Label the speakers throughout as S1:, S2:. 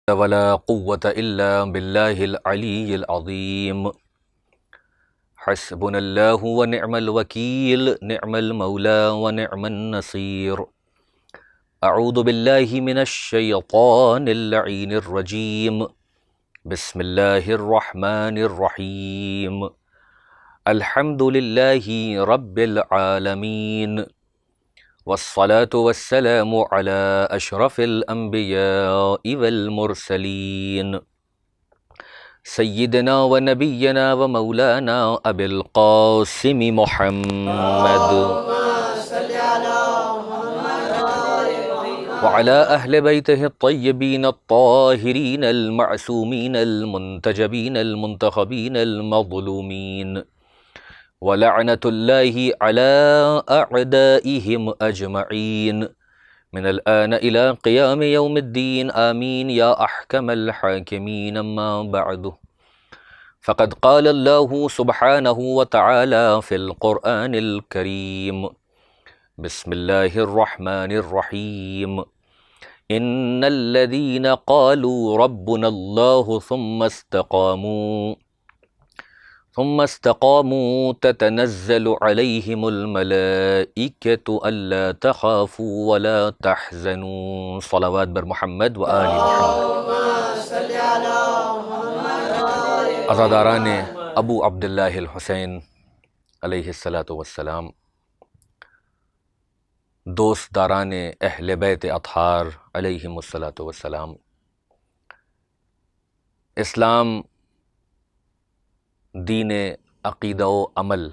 S1: ولا قوة إلا بالله العلي العظيم. حسبنا الله ونعم الوكيل، نعم المولى ونعم النصير. أعوذ بالله من الشيطان اللعين الرجيم. بسم الله الرحمن الرحيم. الحمد لله رب العالمين، والصلاة والسلام على أشرف الأنبياء والمرسلين، سيدنا ونبينا ومولانا أبي القاسم محمد وعلى أهل بيته الطيبين الطاهرين المعصومين المنتجبين المنتخبين المظلومين، ولعنة الله على أعدائهم أجمعين من الآن إلى قيام يوم الدين، آمين يا أحكم الحاكمين. أما بعد، فقد قال الله سبحانه وتعالى في القرآن الكريم: بسم الله الرحمن الرحيم. إن الذين قالوا ربنا الله ثم استقاموا تتنزل عليهم الملائكة ألا تخافوا ولا تحزنوا. صلوات بر محمد و آل محمد. عزاداران ابو عبداللہ الحسین علیہ السلام، دوست داران اہل بیت اطہار علیہم السلام، اسلام دین عقیدہ و عمل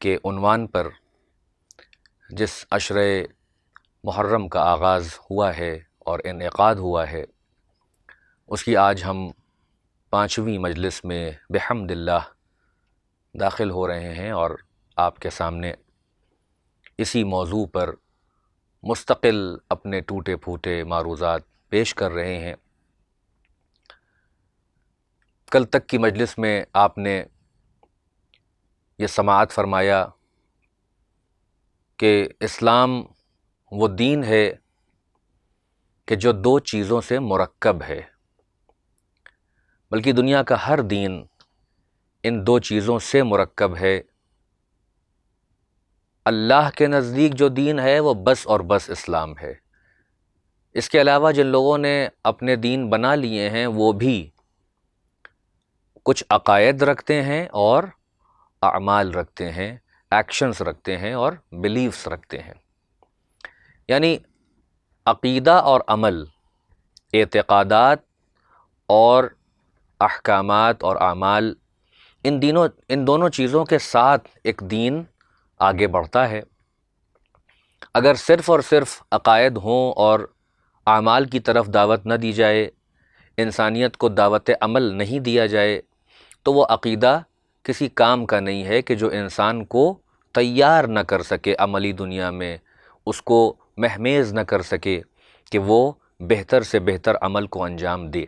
S1: کے عنوان پر جس عشرہ محرم کا آغاز ہوا ہے اور انعقاد ہوا ہے، اس کی آج ہم 5ویں مجلس میں بحمد اللہ داخل ہو رہے ہیں اور آپ کے سامنے اسی موضوع پر مستقل اپنے ٹوٹے پھوٹے معروضات پیش کر رہے ہیں۔ کل تک کی مجلس میں آپ نے یہ سماعت فرمایا کہ اسلام وہ دین ہے کہ جو 2 چیزوں سے مرکب ہے، بلکہ دنیا کا ہر دین ان 2 چیزوں سے مرکب ہے۔ اللہ کے نزدیک جو دین ہے وہ بس اور بس اسلام ہے۔ اس کے علاوہ جن لوگوں نے اپنے دین بنا لیے ہیں وہ بھی کچھ عقائد رکھتے ہیں اور اعمال رکھتے ہیں، ایکشنز رکھتے ہیں اور بلیفز رکھتے ہیں۔ یعنی عقیدہ اور عمل، اعتقادات اور احکامات اور اعمال، ان دونوں چیزوں کے ساتھ ایک دین آگے بڑھتا ہے۔ اگر صرف اور صرف عقائد ہوں اور اعمال کی طرف دعوت نہ دی جائے، انسانیت کو دعوت عمل نہیں دیا جائے، تو وہ عقیدہ کسی کام کا نہیں ہے کہ جو انسان کو تیار نہ کر سکے عملی دنیا میں، اس کو مہمیز نہ کر سکے کہ وہ بہتر سے بہتر عمل کو انجام دے۔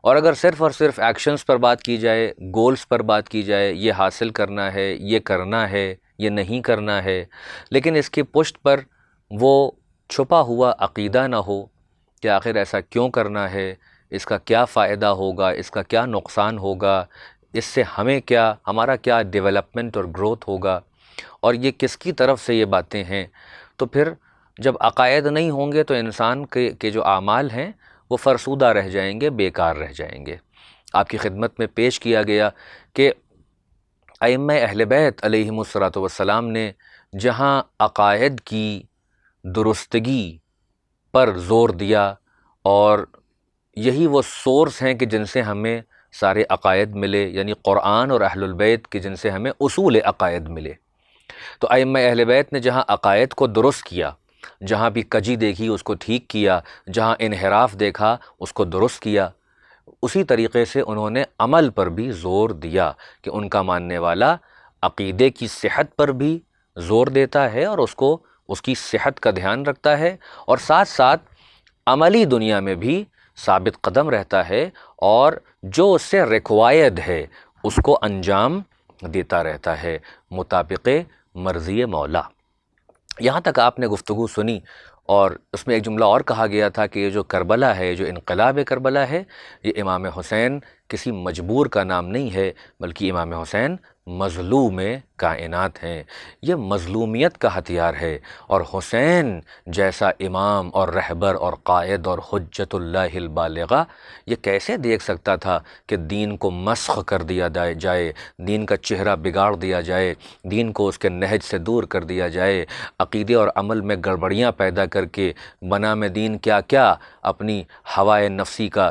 S1: اور اگر صرف اور صرف ایکشنز پر بات کی جائے، گولز پر بات کی جائے، یہ حاصل کرنا ہے، یہ کرنا ہے، یہ نہیں کرنا ہے، لیکن اس کی پشت پر وہ چھپا ہوا عقیدہ نہ ہو کہ آخر ایسا کیوں کرنا ہے، اس کا کیا فائدہ ہوگا، اس کا کیا نقصان ہوگا، اس سے ہمارا کیا ڈیولپمنٹ اور گروتھ ہوگا، اور یہ کس کی طرف سے یہ باتیں ہیں، تو پھر جب عقائد نہیں ہوں گے تو انسان کے جو اعمال ہیں وہ فرسودہ رہ جائیں گے، بیکار رہ جائیں گے۔ آپ کی خدمت میں پیش کیا گیا کہ ائمہ اہل بیت علیہم السلام نے جہاں عقائد کی درستگی پر زور دیا، اور یہی وہ سورس ہیں کہ جن سے ہمیں سارے عقائد ملے، یعنی قرآن اور اہل البیت کے جن سے ہمیں اصول عقائد ملے، تو ائمہ اہل بیت نے جہاں عقائد کو درست کیا، جہاں بھی کجی دیکھی اس کو ٹھیک کیا، جہاں انحراف دیکھا اس کو درست کیا، اسی طریقے سے انہوں نے عمل پر بھی زور دیا کہ ان کا ماننے والا عقیدے کی صحت پر بھی زور دیتا ہے اور اس کی صحت کا دھیان رکھتا ہے، اور ساتھ ساتھ عملی دنیا میں بھی ثابت قدم رہتا ہے، اور جو اس سے ریکوائرڈ ہے اس کو انجام دیتا رہتا ہے مطابق مرضی مولا۔ یہاں تک آپ نے گفتگو سنی، اور اس میں ایک جملہ اور کہا گیا تھا کہ یہ جو کربلا ہے، جو انقلاب کربلا ہے، یہ امام حسین کسی مجبور کا نام نہیں ہے، بلکہ امام حسین مظلوم کائنات ہیں۔ یہ مظلومیت کا ہتھیار ہے، اور حسین جیسا امام اور رہبر اور قائد اور حجت اللہ البالغہ یہ کیسے دیکھ سکتا تھا کہ دین کو مسخ کر دیا جائے، دین کا چہرہ بگاڑ دیا جائے، دین کو اس کے نہج سے دور کر دیا جائے، عقیدے اور عمل میں گڑبڑیاں پیدا کر کے بنام دین کیا کیا اپنی ہوائے نفسی کا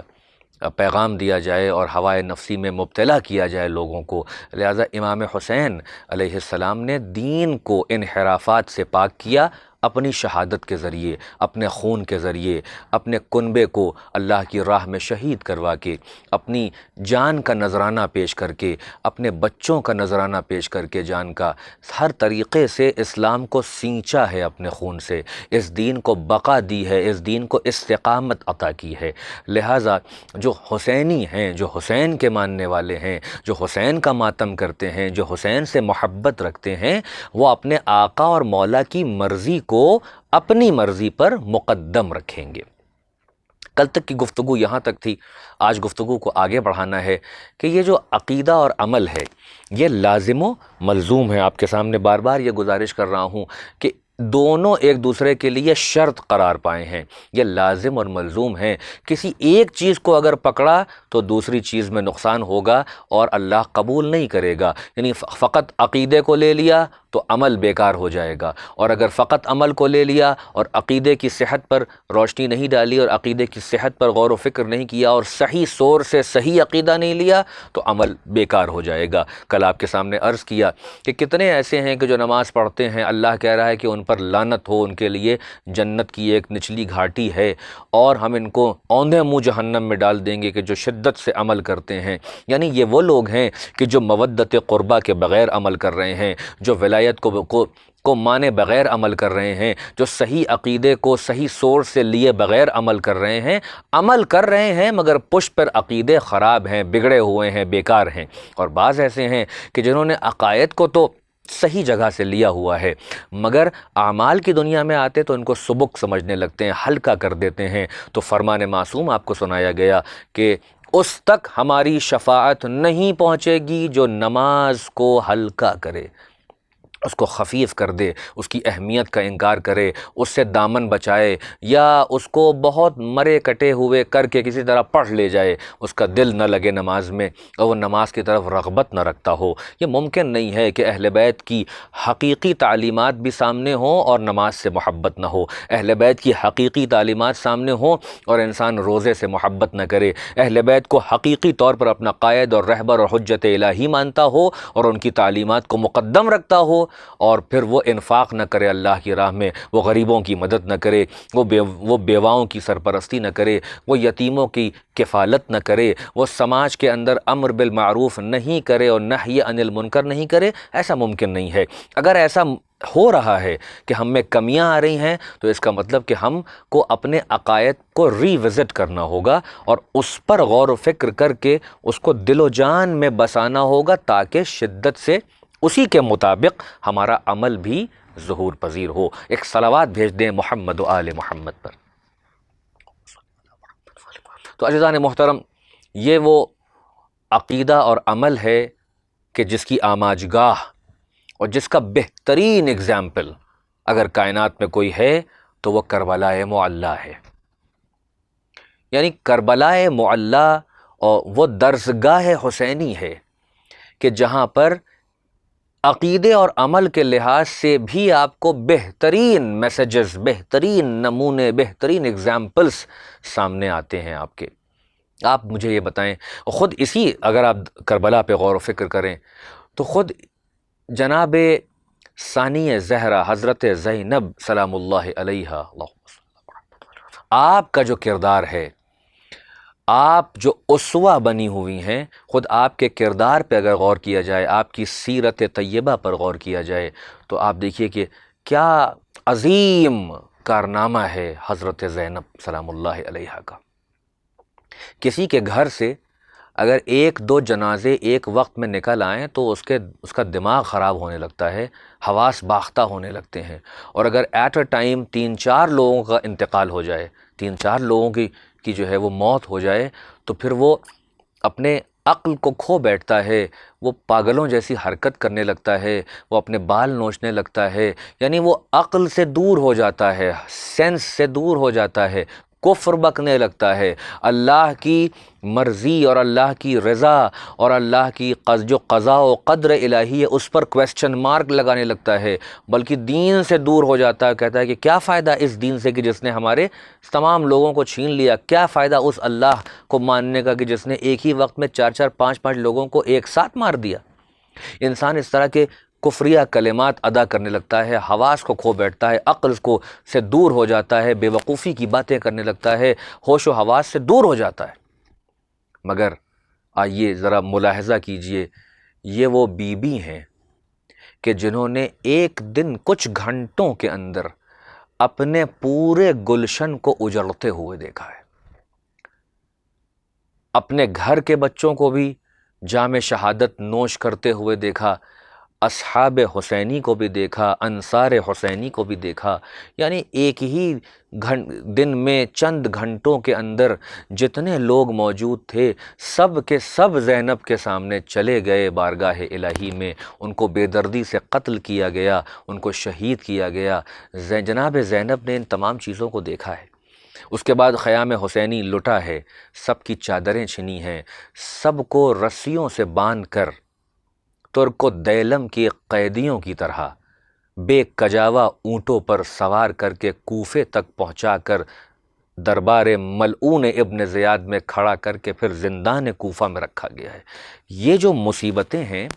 S1: پیغام دیا جائے اور ہوائے نفسی میں مبتلا کیا جائے لوگوں کو۔ لہٰذا امام حسین علیہ السلام نے دین کو انحرافات سے پاک کیا، اپنی شہادت کے ذریعے، اپنے خون کے ذریعے، اپنے کنبے کو اللہ کی راہ میں شہید کروا کے، اپنی جان کا نذرانہ پیش کر کے، اپنے بچوں کا نذرانہ پیش کر کے، جان کا ہر طریقے سے اسلام کو سینچا ہے اپنے خون سے، اس دین کو بقا دی ہے، اس دین کو استقامت عطا کی ہے۔ لہٰذا جو حسینی ہیں، جو حسین کے ماننے والے ہیں، جو حسین کا ماتم کرتے ہیں، جو حسین سے محبت رکھتے ہیں، وہ اپنے آقا اور مولا کی مرضی کو اپنی مرضی پر مقدم رکھیں گے۔ کل تک کی گفتگو یہاں تک تھی، آج گفتگو کو آگے بڑھانا ہے کہ یہ جو عقیدہ اور عمل ہے یہ لازم و ملزوم ہے۔ آپ کے سامنے بار بار یہ گزارش کر رہا ہوں کہ دونوں ایک دوسرے کے لیے شرط قرار پائے ہیں، یہ لازم اور ملزوم ہیں۔ کسی ایک چیز کو اگر پکڑا تو دوسری چیز میں نقصان ہوگا اور اللہ قبول نہیں کرے گا۔ یعنی فقط عقیدے کو لے لیا تو عمل بیکار ہو جائے گا، اور اگر فقط عمل کو لے لیا اور عقیدے کی صحت پر روشنی نہیں ڈالی اور عقیدے کی صحت پر غور و فکر نہیں کیا اور صحیح سور سے صحیح عقیدہ نہیں لیا تو عمل بیکار ہو جائے گا۔ کل آپ کے سامنے عرض کیا کہ کتنے ایسے ہیں کہ جو نماز پڑھتے ہیں، اللہ کہہ رہا ہے کہ ان پر لعنت ہو، ان کے لیے جنت کی ایک نچلی گھاٹی ہے، اور ہم ان کو اوندھے منہ جہنم میں ڈال دیں گے کہ جو شدت سے عمل کرتے ہیں۔ یعنی یہ وہ لوگ ہیں کہ جو مودت قربہ کے بغیر عمل کر رہے ہیں، جو ولایت کو مانے بغیر عمل کر رہے ہیں، جو صحیح عقیدے کو صحیح سورس سے لیے بغیر عمل کر رہے ہیں، عمل کر رہے ہیں مگر پشت پر عقیدے خراب ہیں، بگڑے ہوئے ہیں، بیکار ہیں۔ اور بعض ایسے ہیں کہ جنہوں نے عقائد کو تو صحیح جگہ سے لیا ہوا ہے، مگر اعمال کی دنیا میں آتے تو ان کو سبک سمجھنے لگتے ہیں، ہلکا کر دیتے ہیں۔ تو فرمان معصوم آپ کو سنایا گیا کہ اس تک ہماری شفاعت نہیں پہنچے گی جو نماز کو ہلکا کرے، اس کو خفیف کر دے، اس کی اہمیت کا انکار کرے، اس سے دامن بچائے، یا اس کو بہت مرے کٹے ہوئے کر کے کسی طرح پڑھ لے جائے، اس کا دل نہ لگے نماز میں اور وہ نماز کی طرف رغبت نہ رکھتا ہو۔ یہ ممکن نہیں ہے کہ اہل بیت کی حقیقی تعلیمات بھی سامنے ہوں اور نماز سے محبت نہ ہو، اہل بیت کی حقیقی تعلیمات سامنے ہوں اور انسان روزے سے محبت نہ کرے، اہل بیت کو حقیقی طور پر اپنا قائد اور رہبر اور حجت الہی مانتا ہو اور ان کی تعلیمات کو مقدم رکھتا ہو، اور پھر وہ انفاق نہ کرے اللہ کی راہ میں، وہ غریبوں کی مدد نہ کرے، وہ بیواؤں کی سرپرستی نہ کرے، وہ یتیموں کی کفالت نہ کرے، وہ سماج کے اندر امر بالمعروف نہیں کرے اور نہی عن المنکر نہیں کرے، ایسا ممکن نہیں ہے۔ اگر ایسا ہو رہا ہے کہ ہم میں کمیاں آ رہی ہیں تو اس کا مطلب کہ ہم کو اپنے عقائد کو ری وزٹ کرنا ہوگا اور اس پر غور و فکر کر کے اس کو دل و جان میں بسانا ہوگا، تاکہ شدت سے اسی کے مطابق ہمارا عمل بھی ظہور پذیر ہو۔ ایک صلوات بھیج دیں محمد و آل محمد پر۔ تو عزیزان محترم، یہ وہ عقیدہ اور عمل ہے کہ جس کی آماجگاہ اور جس کا بہترین اگزامپل اگر کائنات میں کوئی ہے تو وہ کربلا معلی ہے۔ یعنی کربلا معلی اور وہ درسگاہ حسینی ہے کہ جہاں پر عقیدے اور عمل کے لحاظ سے بھی آپ کو بہترین میسیجز، بہترین نمونے، بہترین اگزامپلس سامنے آتے ہیں آپ کے۔ آپ مجھے یہ بتائیں، خود اسی اگر آپ کربلا پہ غور و فکر کریں تو خود جناب ثانی زہرا حضرت زینب سلام اللہ علیہا، آپ کا جو کردار ہے، آپ جو اسوہ بنی ہوئی ہیں، خود آپ کے کردار پہ اگر غور کیا جائے، آپ کی سیرت طیبہ پر غور کیا جائے تو آپ دیکھیے کہ کیا عظیم کارنامہ ہے حضرت زینب سلام اللہ علیہا کا۔ کسی کے گھر سے اگر ایک دو جنازے ایک وقت میں نکل آئیں تو اس کا دماغ خراب ہونے لگتا ہے، حواس باختہ ہونے لگتے ہیں۔ اور اگر ایٹ اے ٹائم 3-4 لوگوں کا انتقال ہو جائے، 3-4 لوگوں کی جو ہے وہ موت ہو جائے، تو پھر وہ اپنے عقل کو کھو بیٹھتا ہے، وہ پاگلوں جیسی حرکت کرنے لگتا ہے، وہ اپنے بال نوچنے لگتا ہے، یعنی وہ عقل سے دور ہو جاتا ہے، سینس سے دور ہو جاتا ہے، کفر بکنے لگتا ہے، اللہ کی مرضی اور اللہ کی رضا اور اللہ کی جو قضاء و قدر الہی ہے اس پر کویسچن مارک لگانے لگتا ہے، بلکہ دین سے دور ہو جاتا ہے، کہتا ہے کہ کیا فائدہ اس دین سے کہ جس نے ہمارے تمام لوگوں کو چھین لیا، کیا فائدہ اس اللہ کو ماننے کا کہ جس نے ایک ہی وقت میں 4-4 5-5 لوگوں کو ایک ساتھ مار دیا۔ انسان اس طرح کے کفریہ کلمات ادا کرنے لگتا ہے، حواس کو کھو بیٹھتا ہے، عقل کو سے دور ہو جاتا ہے، بے وقوفی کی باتیں کرنے لگتا ہے، ہوش و حواس سے دور ہو جاتا ہے۔ مگر آئیے ذرا ملاحظہ کیجئے، یہ وہ بیوی ہیں کہ جنہوں نے ایک دن کچھ گھنٹوں کے اندر اپنے پورے گلشن کو اجڑتے ہوئے دیکھا ہے، اپنے گھر کے بچوں کو بھی جام شہادت نوش کرتے ہوئے دیکھا، اصحاب حسینی کو بھی دیکھا، انصار حسینی کو بھی دیکھا، یعنی ایک ہی دن میں چند گھنٹوں کے اندر جتنے لوگ موجود تھے سب کے سب زینب کے سامنے چلے گئے بارگاہ الہی میں، ان کو بے دردی سے قتل کیا گیا، ان کو شہید کیا گیا۔ جناب زینب نے ان تمام چیزوں کو دیکھا ہے۔ اس کے بعد خیام حسینی لٹا ہے، سب کی چادریں چھنی ہیں، سب کو رسیوں سے باندھ کر ترک و دیلم کی قیدیوں کی طرح بے کجاوا اونٹوں پر سوار کر کے کوفے تک پہنچا کر دربار ملعون ابن زیاد میں کھڑا کر کے پھر زندان کوفہ میں رکھا گیا ہے۔ یہ جو مصیبتیں ہیں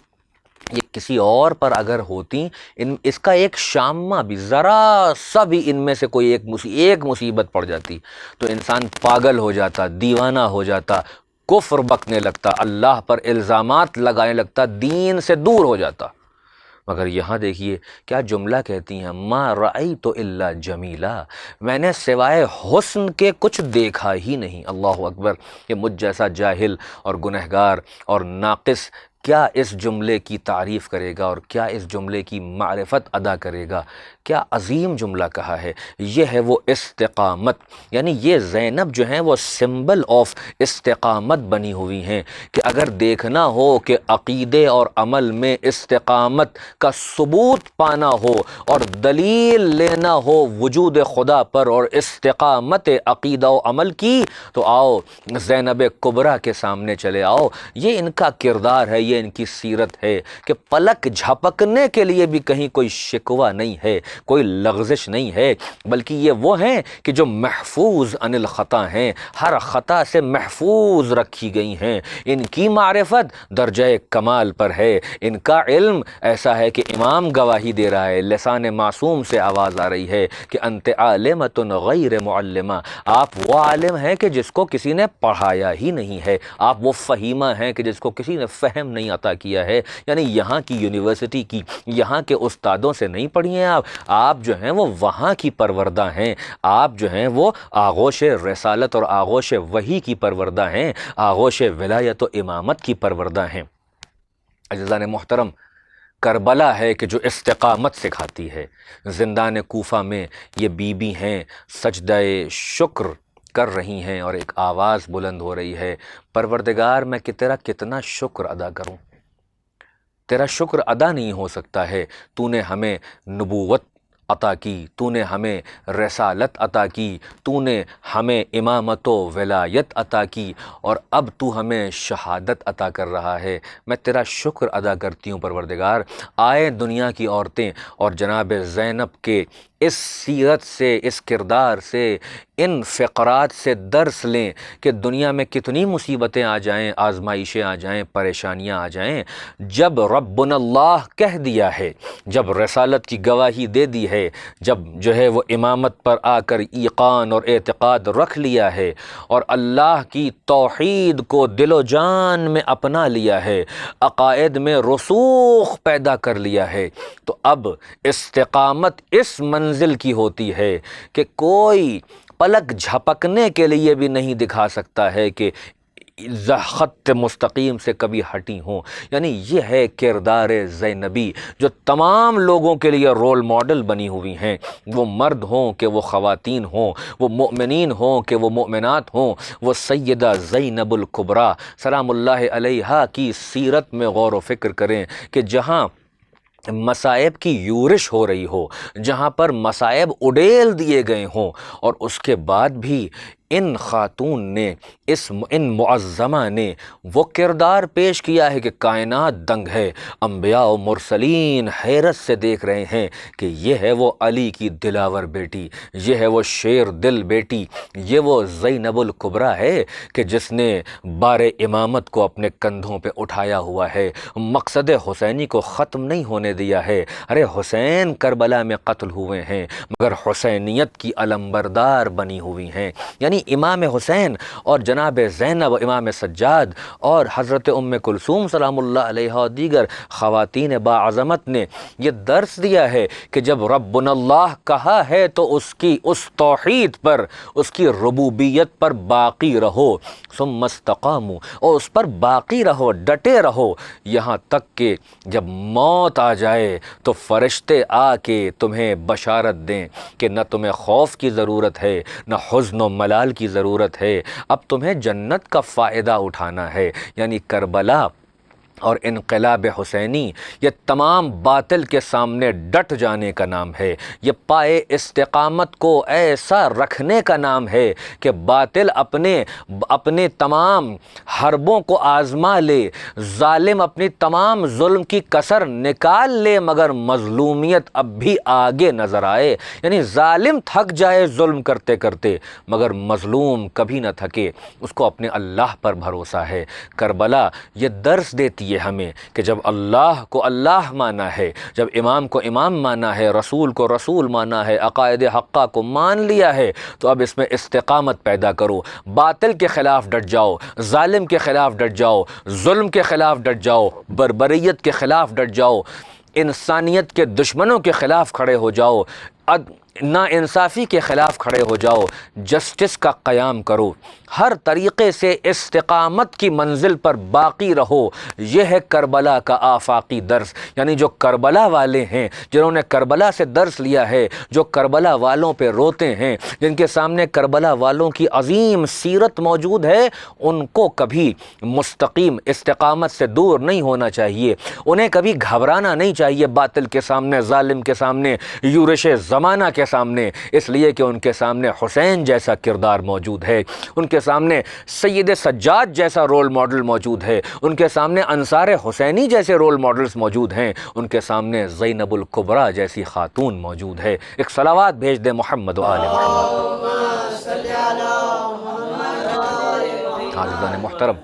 S1: یہ کسی اور پر اگر ہوتی، اس کا ایک شامہ بھی ذرا سا بھی ان میں سے کوئی ایک مصیبت پڑ جاتی تو انسان پاگل ہو جاتا، دیوانہ ہو جاتا، کفر بکنے لگتا، اللہ پر الزامات لگانے لگتا، دین سے دور ہو جاتا۔ مگر یہاں دیکھیے کیا جملہ کہتی ہیں، ما رأیت الا جمیلا، میں نے سوائے حسن کے کچھ دیکھا ہی نہیں۔ اللہ اکبر! کہ مجھ جیسا جاہل اور گنہگار اور ناقص کیا اس جملے کی تعریف کرے گا اور کیا اس جملے کی معرفت ادا کرے گا؟ کیا عظیم جملہ کہا ہے۔ یہ ہے وہ استقامت، یعنی یہ زینب جو ہیں وہ سمبل آف استقامت بنی ہوئی ہیں کہ اگر دیکھنا ہو کہ عقیدے اور عمل میں استقامت کا ثبوت پانا ہو اور دلیل لینا ہو وجود خدا پر اور استقامت عقیدہ و عمل کی، تو آؤ زینب کبریٰ کے سامنے چلے آؤ۔ یہ ان کا کردار ہے، یہ ان کی سیرت ہے کہ پلک جھپکنے کے لیے بھی کہیں کوئی شکوہ نہیں ہے، کوئی لغزش نہیں ہے، بلکہ یہ وہ ہیں کہ جو محفوظ عن الخطا ہیں، ہر خطا سے محفوظ رکھی گئی ہیں۔ ان کی معرفت درجہ کمال پر ہے، ان کا علم ایسا ہے کہ امام گواہی دے رہا ہے، لسان معصوم سے آواز آ رہی ہے کہ انت عالمۃ غیر معلمہ، آپ وہ عالم ہیں کہ جس کو کسی نے پڑھایا ہی نہیں ہے، آپ وہ فہیمہ ہیں کہ جس کو کسی نے فہم نہیں عطا کیا ہے۔ یعنی یہاں کی یونیورسٹی کی، یہاں کے استادوں سے نہیں پڑھی ہیں آپ جو ہیں وہ وہاں کی پروردہ ہیں، آپ جو ہیں وہ آغوش رسالت اور آغوش وحی کی پروردہ ہیں، آغوش ولایت و امامت کی پروردہ ہیں۔ عزیزان محترم، کربلا ہے کہ جو استقامت سکھاتی ہے۔ زندان کوفہ میں یہ بیوی ہیں، سجدہ شکر کر رہی ہیں اور ایک آواز بلند ہو رہی ہے، پروردگار میں کہ تیرا کتنا شکر ادا کروں، تیرا شکر ادا نہیں ہو سکتا ہے۔ تو نے ہمیں نبوت عطا کی، تو نے ہمیں رسالت عطا کی، تو نے ہمیں امامت و ولایت عطا کی، اور اب تو ہمیں شہادت عطا کر رہا ہے۔ میں تیرا شکر ادا کرتی ہوں پروردگار۔ آئے دنیا کی عورتیں اور جناب زینب کے اس سیرت سے، اس کردار سے، ان فقرات سے درس لیں کہ دنیا میں کتنی مصیبتیں آ جائیں، آزمائشیں آ جائیں، پریشانیاں آ جائیں، جب ربنا اللہ کہہ دیا ہے، جب رسالت کی گواہی دے دی ہے، جب جو ہے وہ امامت پر آ کر ایقان اور اعتقاد رکھ لیا ہے اور اللہ کی توحید کو دل و جان میں اپنا لیا ہے، عقائد میں رسوخ پیدا کر لیا ہے، تو اب استقامت اس منزل کی ہوتی ہے کہ کوئی پلک جھپکنے کے لیے بھی نہیں دکھا سکتا ہے کہ خط مستقیم سے کبھی ہٹی ہوں۔ یعنی یہ ہے کردار زینبی جو تمام لوگوں کے لیے رول ماڈل بنی ہوئی ہیں، وہ مرد ہوں کہ وہ خواتین ہوں، وہ مؤمنین ہوں کہ وہ مؤمنات ہوں۔ وہ سیدہ زینب الکبریٰ سلام اللہ علیہا کی سیرت میں غور و فکر کریں کہ جہاں مصائب کی یورش ہو رہی ہو، جہاں پر مصائب اڈیل دیے گئے ہوں، اور اس کے بعد بھی ان خاتون نے، ان معظمہ نے وہ کردار پیش کیا ہے کہ کائنات دنگ ہے، انبیاء و مرسلین حیرت سے دیکھ رہے ہیں کہ یہ ہے وہ علی کی دلاور بیٹی، یہ ہے وہ شیر دل بیٹی، یہ وہ زینب الکبریٰ ہے کہ جس نے بار امامت کو اپنے کندھوں پہ اٹھایا ہوا ہے، مقصد حسینی کو ختم نہیں ہونے دیا ہے۔ ارے حسین کربلا میں قتل ہوئے ہیں مگر حسینیت کی علمبردار بنی ہوئی ہیں۔ یعنی امام حسین اور جناب زینب و امام سجاد اور حضرت ام کلثوم سلام اللہ علیہا اور دیگر خواتین باعظمت نے یہ درس دیا ہے کہ جب ربنا اللہ کہا ہے تو اس توحید پر، اس کی ربوبیت پر باقی رہو، ثم استقاموا، اور اس پر باقی رہو، ڈٹے رہو، یہاں تک کہ جب موت آ جائے تو فرشتے آ کے تمہیں بشارت دیں کہ نہ تمہیں خوف کی ضرورت ہے، نہ حزن و ملال کی ضرورت ہے، اب تمہیں جنت کا فائدہ اٹھانا ہے۔ یعنی کربلا اور انقلاب حسینی یہ تمام باطل کے سامنے ڈٹ جانے کا نام ہے، یہ پائے استقامت کو ایسا رکھنے کا نام ہے کہ باطل اپنے تمام حربوں کو آزما لے، ظالم اپنی تمام ظلم کی کسر نکال لے، مگر مظلومیت اب بھی آگے نظر آئے۔ یعنی ظالم تھک جائے ظلم کرتے کرتے مگر مظلوم کبھی نہ تھکے، اس کو اپنے اللہ پر بھروسہ ہے۔ کربلا یہ درس دیتی ہے ہمیں کہ جب اللہ کو اللہ مانا ہے، جب امام کو امام مانا ہے، رسول کو رسول مانا ہے، عقائد حقہ کو مان لیا ہے، تو اب اس میں استقامت پیدا کرو، باطل کے خلاف ڈٹ جاؤ، ظالم کے خلاف ڈٹ جاؤ، ظلم کے خلاف ڈٹ جاؤ، بربریت کے خلاف ڈٹ جاؤ، انسانیت کے دشمنوں کے خلاف کھڑے ہو جاؤ، نا انصافی کے خلاف کھڑے ہو جاؤ، جسٹس کا قیام کرو، ہر طریقے سے استقامت کی منزل پر باقی رہو۔ یہ ہے کربلا کا آفاقی درس۔ یعنی جو کربلا والے ہیں، جنہوں نے کربلا سے درس لیا ہے، جو کربلا والوں پہ روتے ہیں، جن کے سامنے کربلا والوں کی عظیم سیرت موجود ہے، ان کو کبھی مستقیم استقامت سے دور نہیں ہونا چاہیے، انہیں کبھی گھبرانا نہیں چاہیے باطل کے سامنے، ظالم کے سامنے، یورش زمانہ کے سامنے، اس لیے کہ ان کے سامنے حسین جیسا کردار موجود ہے، ان کے سامنے سید سجاد جیسا رول ماڈل موجود ہے، ان کے سامنے انصار حسینی جیسے رول ماڈلز موجود ہیں، ان کے سامنے زینب الکبریٰ جیسی خاتون موجود ہے۔ ایک صلوات بھیج دیں محمد و آل محمد۔ عزیزان محترم،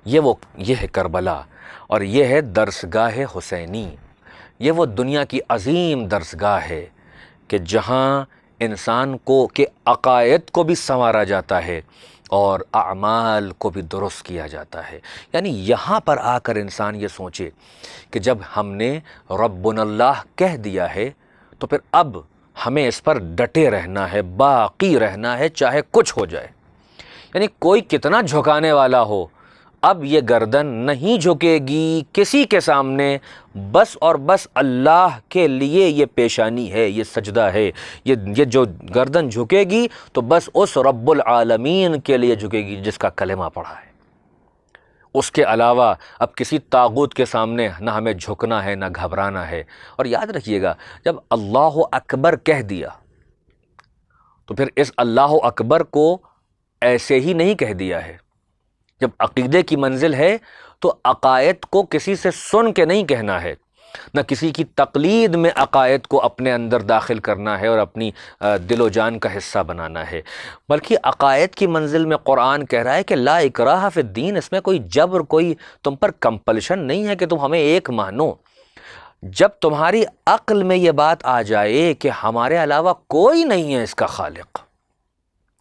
S1: یہ ہے کربلا، اور یہ ہے درسگاہ حسینی، یہ وہ دنیا کی عظیم درسگاہ ہے کہ جہاں انسان کو کے عقائد کو بھی سنوارا جاتا ہے اور اعمال کو بھی درست کیا جاتا ہے۔ یعنی یہاں پر آ کر انسان یہ سوچے کہ جب ہم نے ربنا اللہ کہہ دیا ہے تو پھر اب ہمیں اس پر ڈٹے رہنا ہے، باقی رہنا ہے، چاہے کچھ ہو جائے۔ یعنی کوئی کتنا جھکانے والا ہو، اب یہ گردن نہیں جھکے گی کسی کے سامنے، بس اور بس اللہ کے لیے یہ پیشانی ہے، یہ سجدہ ہے، یہ جو گردن جھکے گی تو بس اس رب العالمین کے لیے جھکے گی جس کا کلمہ پڑھا ہے۔ اس کے علاوہ اب کسی طاغوت کے سامنے نہ ہمیں جھکنا ہے، نہ گھبرانا ہے۔ اور یاد رکھیے گا، جب اللہ اکبر کہہ دیا تو پھر اس اللہ اکبر کو ایسے ہی نہیں کہہ دیا ہے۔ جب عقیدے کی منزل ہے تو عقائد کو کسی سے سن کے نہیں کہنا ہے، نہ کسی کی تقلید میں عقائد کو اپنے اندر داخل کرنا ہے اور اپنی دل و جان کا حصہ بنانا ہے، بلکہ عقائد کی منزل میں قرآن کہہ رہا ہے کہ لا اکراہ فی الدین، اس میں کوئی جبر، کوئی تم پر کمپلشن نہیں ہے کہ تم ہمیں ایک مانو۔ جب تمہاری عقل میں یہ بات آ جائے کہ ہمارے علاوہ کوئی نہیں ہے اس کا خالق،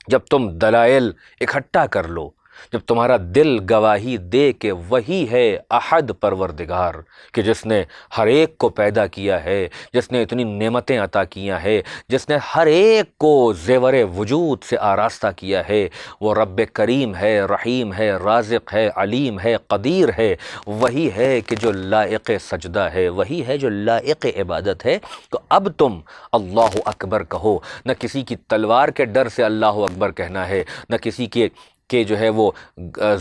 S1: جب تم دلائل اکٹھا کر لو، جب تمہارا دل گواہی دے کہ وہی ہے احد پروردگار، کہ جس نے ہر ایک کو پیدا کیا ہے، جس نے اتنی نعمتیں عطا کیا ہے، جس نے ہر ایک کو زیور وجود سے آراستہ کیا ہے، وہ رب کریم ہے، رحیم ہے، رازق ہے، علیم ہے، قدیر ہے، وہی ہے کہ جو لائق سجدہ ہے، وہی ہے جو لائق عبادت ہے۔ تو اب تم اللہ اکبر کہو، نہ کسی کی تلوار کے ڈر سے اللہ اکبر کہنا ہے، نہ کسی کے جو ہے وہ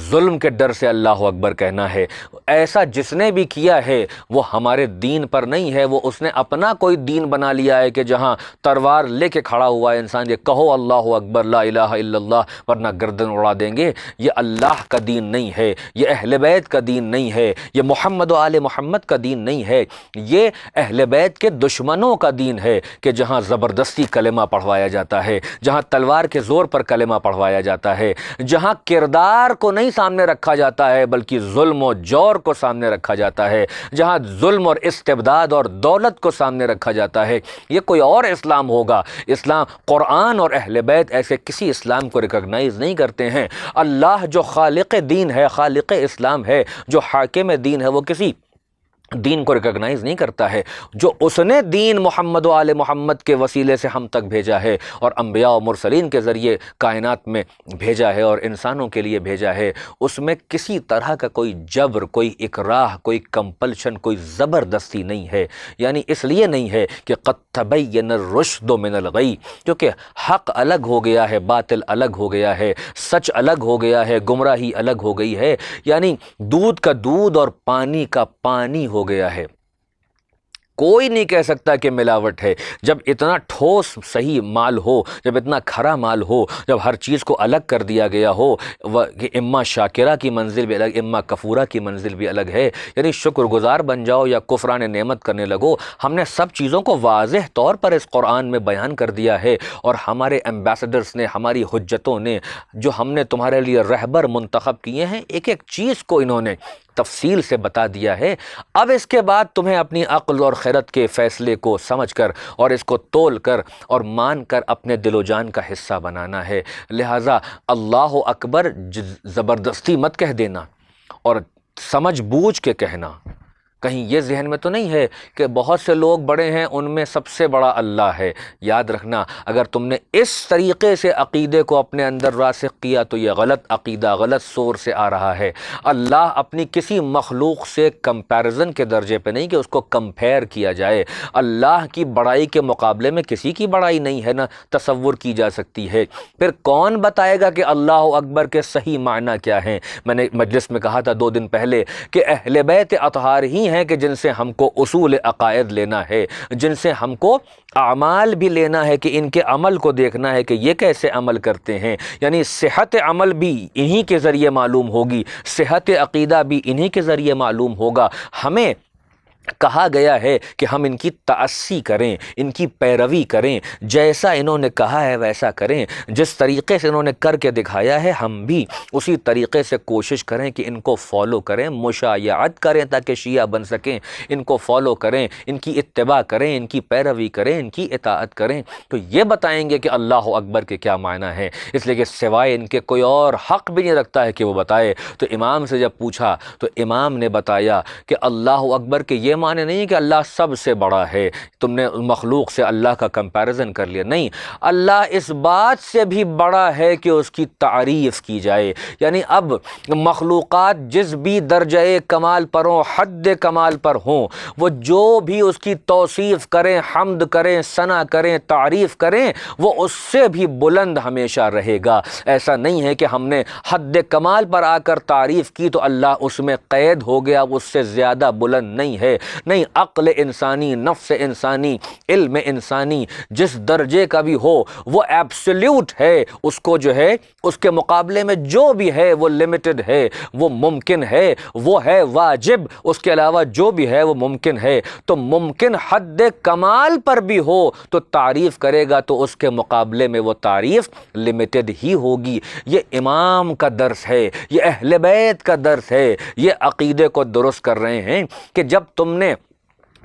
S1: ظلم کے ڈر سے اللہ اکبر کہنا ہے۔ ایسا جس نے بھی کیا ہے وہ ہمارے دین پر نہیں ہے، وہ اس نے اپنا کوئی دین بنا لیا ہے کہ جہاں تلوار لے کے کھڑا ہوا ہے انسان یہ کہو اللہ اکبر لا الہ الا اللہ ورنہ گردن اڑا دیں گے۔ یہ اللہ کا دین نہیں ہے، یہ اہل بیت کا دین نہیں ہے، یہ محمد و آل محمد کا دین نہیں ہے، یہ اہل بیت کے دشمنوں کا دین ہے کہ جہاں زبردستی کلمہ پڑھوایا جاتا ہے، جہاں تلوار کے زور پر کلمہ پڑھوایا جاتا ہے، جہاں کردار کو نہیں سامنے رکھا جاتا ہے بلکہ ظلم و جور کو سامنے رکھا جاتا ہے، جہاں ظلم اور استبداد اور دولت کو سامنے رکھا جاتا ہے۔ یہ کوئی اور اسلام ہوگا۔ اسلام، قرآن اور اہل بیت ایسے کسی اسلام کو ریکگنائز نہیں کرتے ہیں۔ اللہ جو خالق دین ہے، خالق اسلام ہے، جو حاکم دین ہے، وہ کسی دین کو ریکگنائز نہیں کرتا ہے۔ جو اس نے دین محمد و آل محمد کے وسیلے سے ہم تک بھیجا ہے اور انبیاء و مرسلین کے ذریعے کائنات میں بھیجا ہے اور انسانوں کے لیے بھیجا ہے، اس میں کسی طرح کا کوئی جبر، کوئی اکراہ، کوئی کمپلشن، کوئی زبردستی نہیں ہے۔ یعنی اس لیے نہیں ہے کہ قد تبین الرشد من الغی، کیونکہ حق الگ ہو گیا ہے، باطل الگ ہو گیا ہے، سچ الگ ہو گیا ہے، گمراہی الگ ہو گئی ہے۔ یعنی دودھ کا دودھ اور پانی کا پانی ہو گیا ہے۔ کوئی نہیں کہہ سکتا کہ ملاوٹ ہے۔ جب اتنا ٹھوس صحیح مال ہو، جب اتنا کھرا مال ہو، جب ہر چیز کو الگ کر دیا گیا ہو کہ اما شاکرہ کی منزل بھی الگ، اما کفورہ کی منزل بھی الگ ہے، یعنی شکر گزار بن جاؤ یا کفران نعمت کرنے لگو۔ ہم نے سب چیزوں کو واضح طور پر اس قرآن میں بیان کر دیا ہے، اور ہمارے ایمبیسڈرز نے، ہماری حجتوں نے، جو ہم نے تمہارے لیے رہبر منتخب کیے ہیں، ایک ایک چیز کو انہوں نے تفصیل سے بتا دیا ہے۔ اب اس کے بعد تمہیں اپنی عقل اور خیرت کے فیصلے کو سمجھ کر اور اس کو تول کر اور مان کر اپنے دل و جان کا حصہ بنانا ہے۔ لہٰذا اللہ اکبر زبردستی مت کہہ دینا اور سمجھ بوجھ کے کہنا۔ کہیں یہ ذہن میں تو نہیں ہے کہ بہت سے لوگ بڑے ہیں، ان میں سب سے بڑا اللہ ہے۔ یاد رکھنا، اگر تم نے اس طریقے سے عقیدے کو اپنے اندر راسخ کیا تو یہ غلط عقیدہ، غلط سور سے آ رہا ہے۔ اللہ اپنی کسی مخلوق سے کمپیرزن کے درجے پہ نہیں کہ اس کو کمپیئر کیا جائے۔ اللہ کی بڑائی کے مقابلے میں کسی کی بڑائی نہیں ہے، نہ تصور کی جا سکتی ہے۔ پھر کون بتائے گا کہ اللہ اکبر کے صحیح معنی کیا ہیں؟ میں نے مجلس میں کہا تھا 2 دن پہلے کہ اہل بیت اطہار ہی ہیں کہ جن سے ہم کو اصول عقائد لینا ہے، جن سے ہم کو اعمال بھی لینا ہے، کہ ان کے عمل کو دیکھنا ہے کہ یہ کیسے عمل کرتے ہیں۔ یعنی صحت عمل بھی انہی کے ذریعے معلوم ہوگی، صحت عقیدہ بھی انہی کے ذریعے معلوم ہوگا۔ ہمیں کہا گیا ہے کہ ہم ان کی تأسی کریں، ان کی پیروی کریں، جیسا انہوں نے کہا ہے ویسا کریں، جس طریقے سے انہوں نے کر کے دکھایا ہے ہم بھی اسی طریقے سے کوشش کریں کہ ان کو فالو کریں، مشایعت کریں تاکہ شیعہ بن سکیں، ان کو فالو کریں، ان کی اتباع کریں، ان کی پیروی کریں، ان کی اطاعت کریں۔ تو یہ بتائیں گے کہ اللہ اکبر کے کیا معنی ہے، اس لیے کہ سوائے ان کے کوئی اور حق بھی نہیں رکھتا ہے کہ وہ بتائے۔ تو امام سے جب پوچھا تو امام نے بتایا کہ اللہ اکبر کے یہ معنی نہیں ہے کہ اللہ سب سے بڑا ہے، تم نے مخلوق سے اللہ کا کمپیریزن کر لیا، نہیں، اللہ اس بات سے بھی بڑا ہے کہ اس کی تعریف کی جائے۔ یعنی اب مخلوقات جس بھی درجہ کمال پر ہوں، حد کمال پر ہوں، وہ جو بھی اس کی توصیف کریں، حمد کریں، ثنا کریں، تعریف کریں، وہ اس سے بھی بلند ہمیشہ رہے گا۔ ایسا نہیں ہے کہ ہم نے حد کمال پر آ کر تعریف کی تو اللہ اس میں قید ہو گیا، اس سے زیادہ بلند نہیں ہے۔ نہیں، عقل انسانی، نفس انسانی، علم انسانی جس درجے کا بھی ہو وہ ایبسلیوٹ ہے، اس کو جو ہے اس کے مقابلے میں جو بھی ہے وہ لمیٹڈ ہے، وہ ممکن ہے، وہ ہے واجب، اس کے علاوہ جو بھی ہے وہ ممکن ہے۔ تو ممکن حد کمال پر بھی ہو تو تعریف کرے گا تو اس کے مقابلے میں وہ تعریف لمیٹڈ ہی ہوگی۔ یہ امام کا درس ہے، یہ اہل بیت کا درس ہے، یہ عقیدے کو درست کر رہے ہیں کہ جب تم نے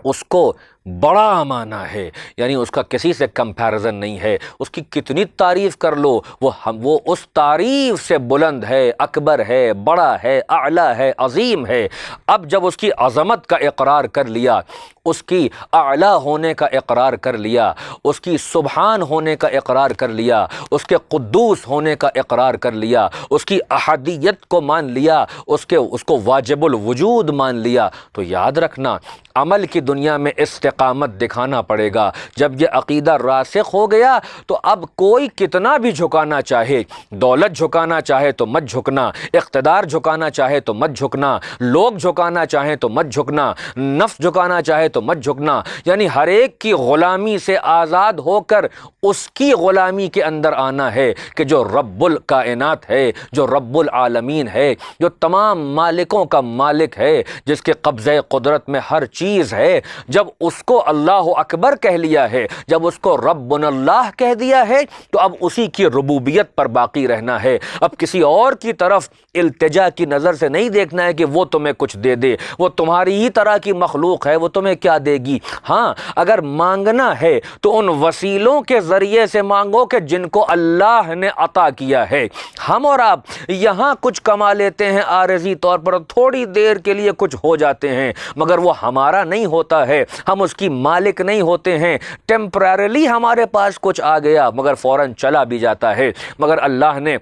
S1: اس کو بڑا معنی ہے، یعنی اس کا کسی سے کمپیریزن نہیں ہے، اس کی کتنی تعریف کر لو وہ اس تعریف سے بلند ہے، اکبر ہے، بڑا ہے، اعلیٰ ہے، عظیم ہے۔ اب جب اس کی عظمت کا اقرار کر لیا، اس کی اعلیٰ ہونے کا اقرار کر لیا، اس کی سبحان ہونے کا اقرار کر لیا، اس کے قدوس ہونے کا اقرار کر لیا، اس کی احدیت کو مان لیا، اس کو واجب الوجود مان لیا، تو یاد رکھنا عمل کی دنیا میں استقامت دکھانا پڑے گا۔ جب یہ عقیدہ راسخ ہو گیا تو اب کوئی کتنا بھی جھکانا چاہے، دولت جھکانا چاہے تو مت جھکنا، اقتدار جھکانا چاہے تو مت جھکنا، لوگ جھکانا چاہیں تو مت جھکنا، نفس جھکانا چاہے تو مت جھکنا، یعنی ہر ایک کی غلامی سے آزاد ہو کر اس کی غلامی کے اندر آنا ہے کہ جو رب الکائنات ہے، جو رب العالمین ہے، جو تمام مالکوں کا مالک ہے، جس کے قبضہ قدرت میں ہر چیز ہے۔ جب اس کو اللہ اکبر کہہ لیا ہے، جب اس کو ربنا اللہ کہہ دیا ہے، تو اب اسی کی ربوبیت پر باقی رہنا ہے۔ اب کسی اور کی طرف التجا کی نظر سے نہیں دیکھنا ہے کہ وہ تمہیں کچھ دے دے، وہ تمہاری ہی طرح کی مخلوق ہے، وہ تمہیں کیا دے گی۔ ہاں، اگر مانگنا ہے تو ان وسیلوں کے ذریعے سے مانگو کہ جن کو اللہ نے عطا کیا ہے۔ ہم اور آپ یہاں کچھ کما لیتے ہیں عارضی طور پر، تھوڑی دیر کے لیے کچھ ہو جاتے ہیں، مگر وہ ہمارا نہیں ہوتا ہے، ہم اس کی مالک نہیں ہوتے ہیں۔ ٹیمپرریلی ہمارے پاس کچھ آ گیا مگر فوراً چلا بھی جاتا ہے، مگر اللہ نے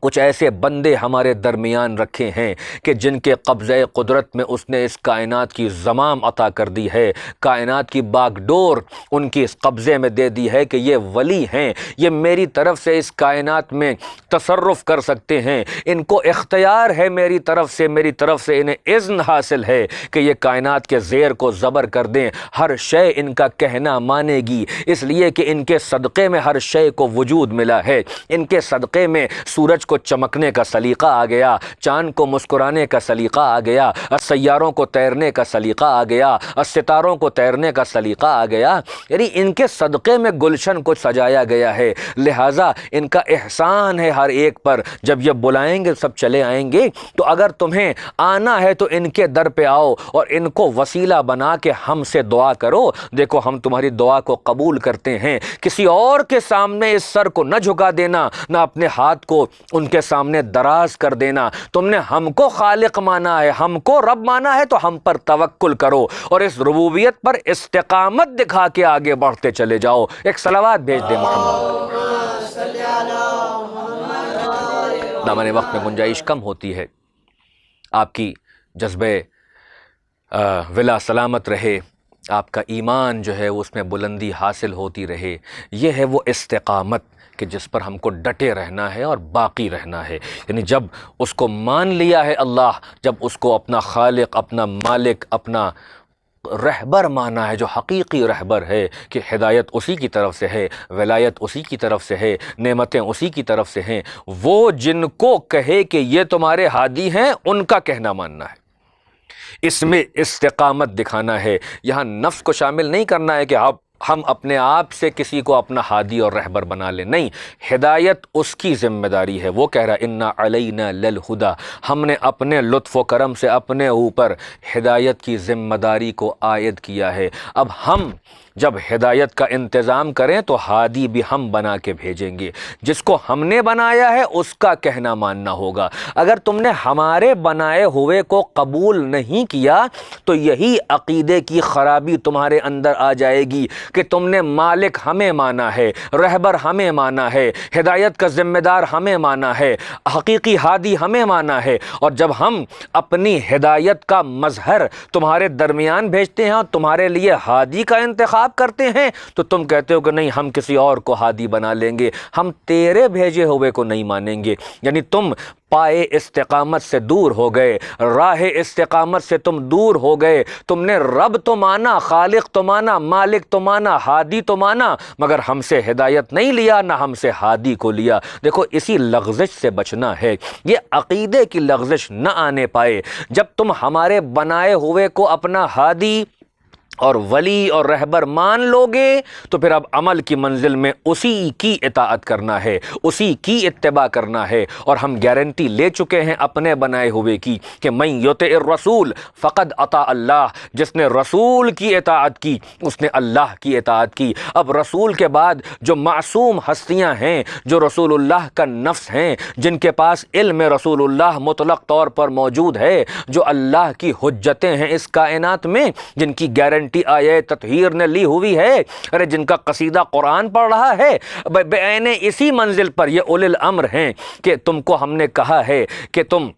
S1: کچھ ایسے بندے ہمارے درمیان رکھے ہیں کہ جن کے قبضہ قدرت میں اس نے اس کائنات کی زمام عطا کر دی ہے، کائنات کی باغ ڈور ان کی اس قبضے میں دے دی ہے کہ یہ ولی ہیں، یہ میری طرف سے اس کائنات میں تصرف کر سکتے ہیں، ان کو اختیار ہے میری طرف سے انہیں اذن حاصل ہے کہ یہ کائنات کے زیر کو زبر کر دیں، ہر شے ان کا کہنا مانے گی، اس لیے کہ ان کے صدقے میں ہر شے کو وجود ملا ہے، ان کے صدقے میں سورج کو چمکنے کا سلیقہ آ گیا، چاند کو مسکرانے کا سلیقہ آ گیا، سیاروں کو تیرنے کا سلیقہ آ گیا، ستاروں کو تیرنے کا سلیقہ آ گیا، یعنی ان کے صدقے میں گلشن کو سجایا گیا ہے، لہٰذا ان کا احسان ہے ہر ایک پر۔ جب یہ بلائیں گے سب چلے آئیں گے، تو اگر تمہیں آنا ہے تو ان کے در پہ آؤ اور ان کو وسیلہ بنا کے ہم سے دعا کرو، دیکھو ہم تمہاری دعا کو قبول کرتے ہیں۔ کسی اور کے سامنے اس سر کو نہ جھکا دینا، نہ اپنے ہاتھ کو ان کے سامنے دراز کر دینا۔ تم نے ہم کو خالق مانا ہے، ہم کو رب مانا ہے، تو ہم پر توکل کرو اور اس ربوبیت پر استقامت دکھا کے آگے بڑھتے چلے جاؤ۔ ایک صلوات بھیج دیں محمد۔ دامن وقت میں گنجائش کم ہوتی ہے، آپ کی جذبہ ولا سلامت رہے، آپ کا ایمان جو ہے اس میں بلندی حاصل ہوتی رہے، یہ ہے وہ استقامت کہ جس پر ہم کو ڈٹے رہنا ہے اور باقی رہنا ہے۔ یعنی جب اس کو مان لیا ہے اللہ، جب اس کو اپنا خالق، اپنا مالک، اپنا رہبر مانا ہے، جو حقیقی رہبر ہے کہ ہدایت اسی کی طرف سے ہے، ولایت اسی کی طرف سے ہے، نعمتیں اسی کی طرف سے ہیں، وہ جن کو کہے کہ یہ تمہارے ہادی ہیں ان کا کہنا ماننا ہے، اس میں استقامت دکھانا ہے۔ یہاں نفس کو شامل نہیں کرنا ہے کہ ہم اپنے آپ سے کسی کو اپنا ہادی اور رہبر بنا لیں، نہیں، ہدایت اس کی ذمہ داری ہے۔ وہ کہہ رہا انا علینا للہدی، ہم نے اپنے لطف و کرم سے اپنے اوپر ہدایت کی ذمہ داری کو عائد کیا ہے۔ اب ہم جب ہدایت کا انتظام کریں تو ہادی بھی ہم بنا کے بھیجیں گے، جس کو ہم نے بنایا ہے اس کا کہنا ماننا ہوگا۔ اگر تم نے ہمارے بنائے ہوئے کو قبول نہیں کیا تو یہی عقیدے کی خرابی تمہارے اندر آ جائے گی کہ تم نے مالک ہمیں مانا ہے، رہبر ہمیں مانا ہے، ہدایت کا ذمہ دار ہمیں مانا ہے، حقیقی ہادی ہمیں مانا ہے، اور جب ہم اپنی ہدایت کا مظہر تمہارے درمیان بھیجتے ہیں اور تمہارے لیے ہادی کا انتخاب کرتے ہیں تو تم کہتے ہو کہ نہیں، ہم کسی اور کو ہادی بنا لیں گے، ہم تیرے بھیجے ہوئے کو نہیں مانیں گے۔ یعنی تم پائے استقامت سے دور ہو گئے، راہ استقامت سے تم دور ہو گئے، تم نے رب تو مانا، خالق تو مانا، مالک تو مانا، ہادی تو مانا، مگر ہم سے ہدایت نہیں لیا، نہ ہم سے ہادی کو لیا۔ دیکھو اسی لغزش سے بچنا ہے، یہ عقیدے کی لغزش نہ آنے پائے۔ جب تم ہمارے بنائے ہوئے کو اپنا ہادی اور ولی اور رہبر مان لو گے تو پھر اب عمل کی منزل میں اسی کی اطاعت کرنا ہے، اسی کی اتباع کرنا ہے۔ اور ہم گارنٹی لے چکے ہیں اپنے بنائے ہوئے کی کہ من یطع الرسول فقد اطاع اللہ، جس نے رسول کی اطاعت کی اس نے اللہ کی اطاعت کی۔ اب رسول کے بعد جو معصوم ہستیاں ہیں، جو رسول اللہ کا نفس ہیں، جن کے پاس علم رسول اللہ مطلق طور پر موجود ہے، جو اللہ کی حجتیں ہیں اس کائنات میں، جن کی گارنٹی آیہ تطہیر نے لی ہوئی ہے، ارے جن کا قصیدہ قرآن پڑھ رہا ہے، بعین اسی منزل پر یہ اولی الامر ہیں کہ تم کو ہم نے کہا ہے کہ تم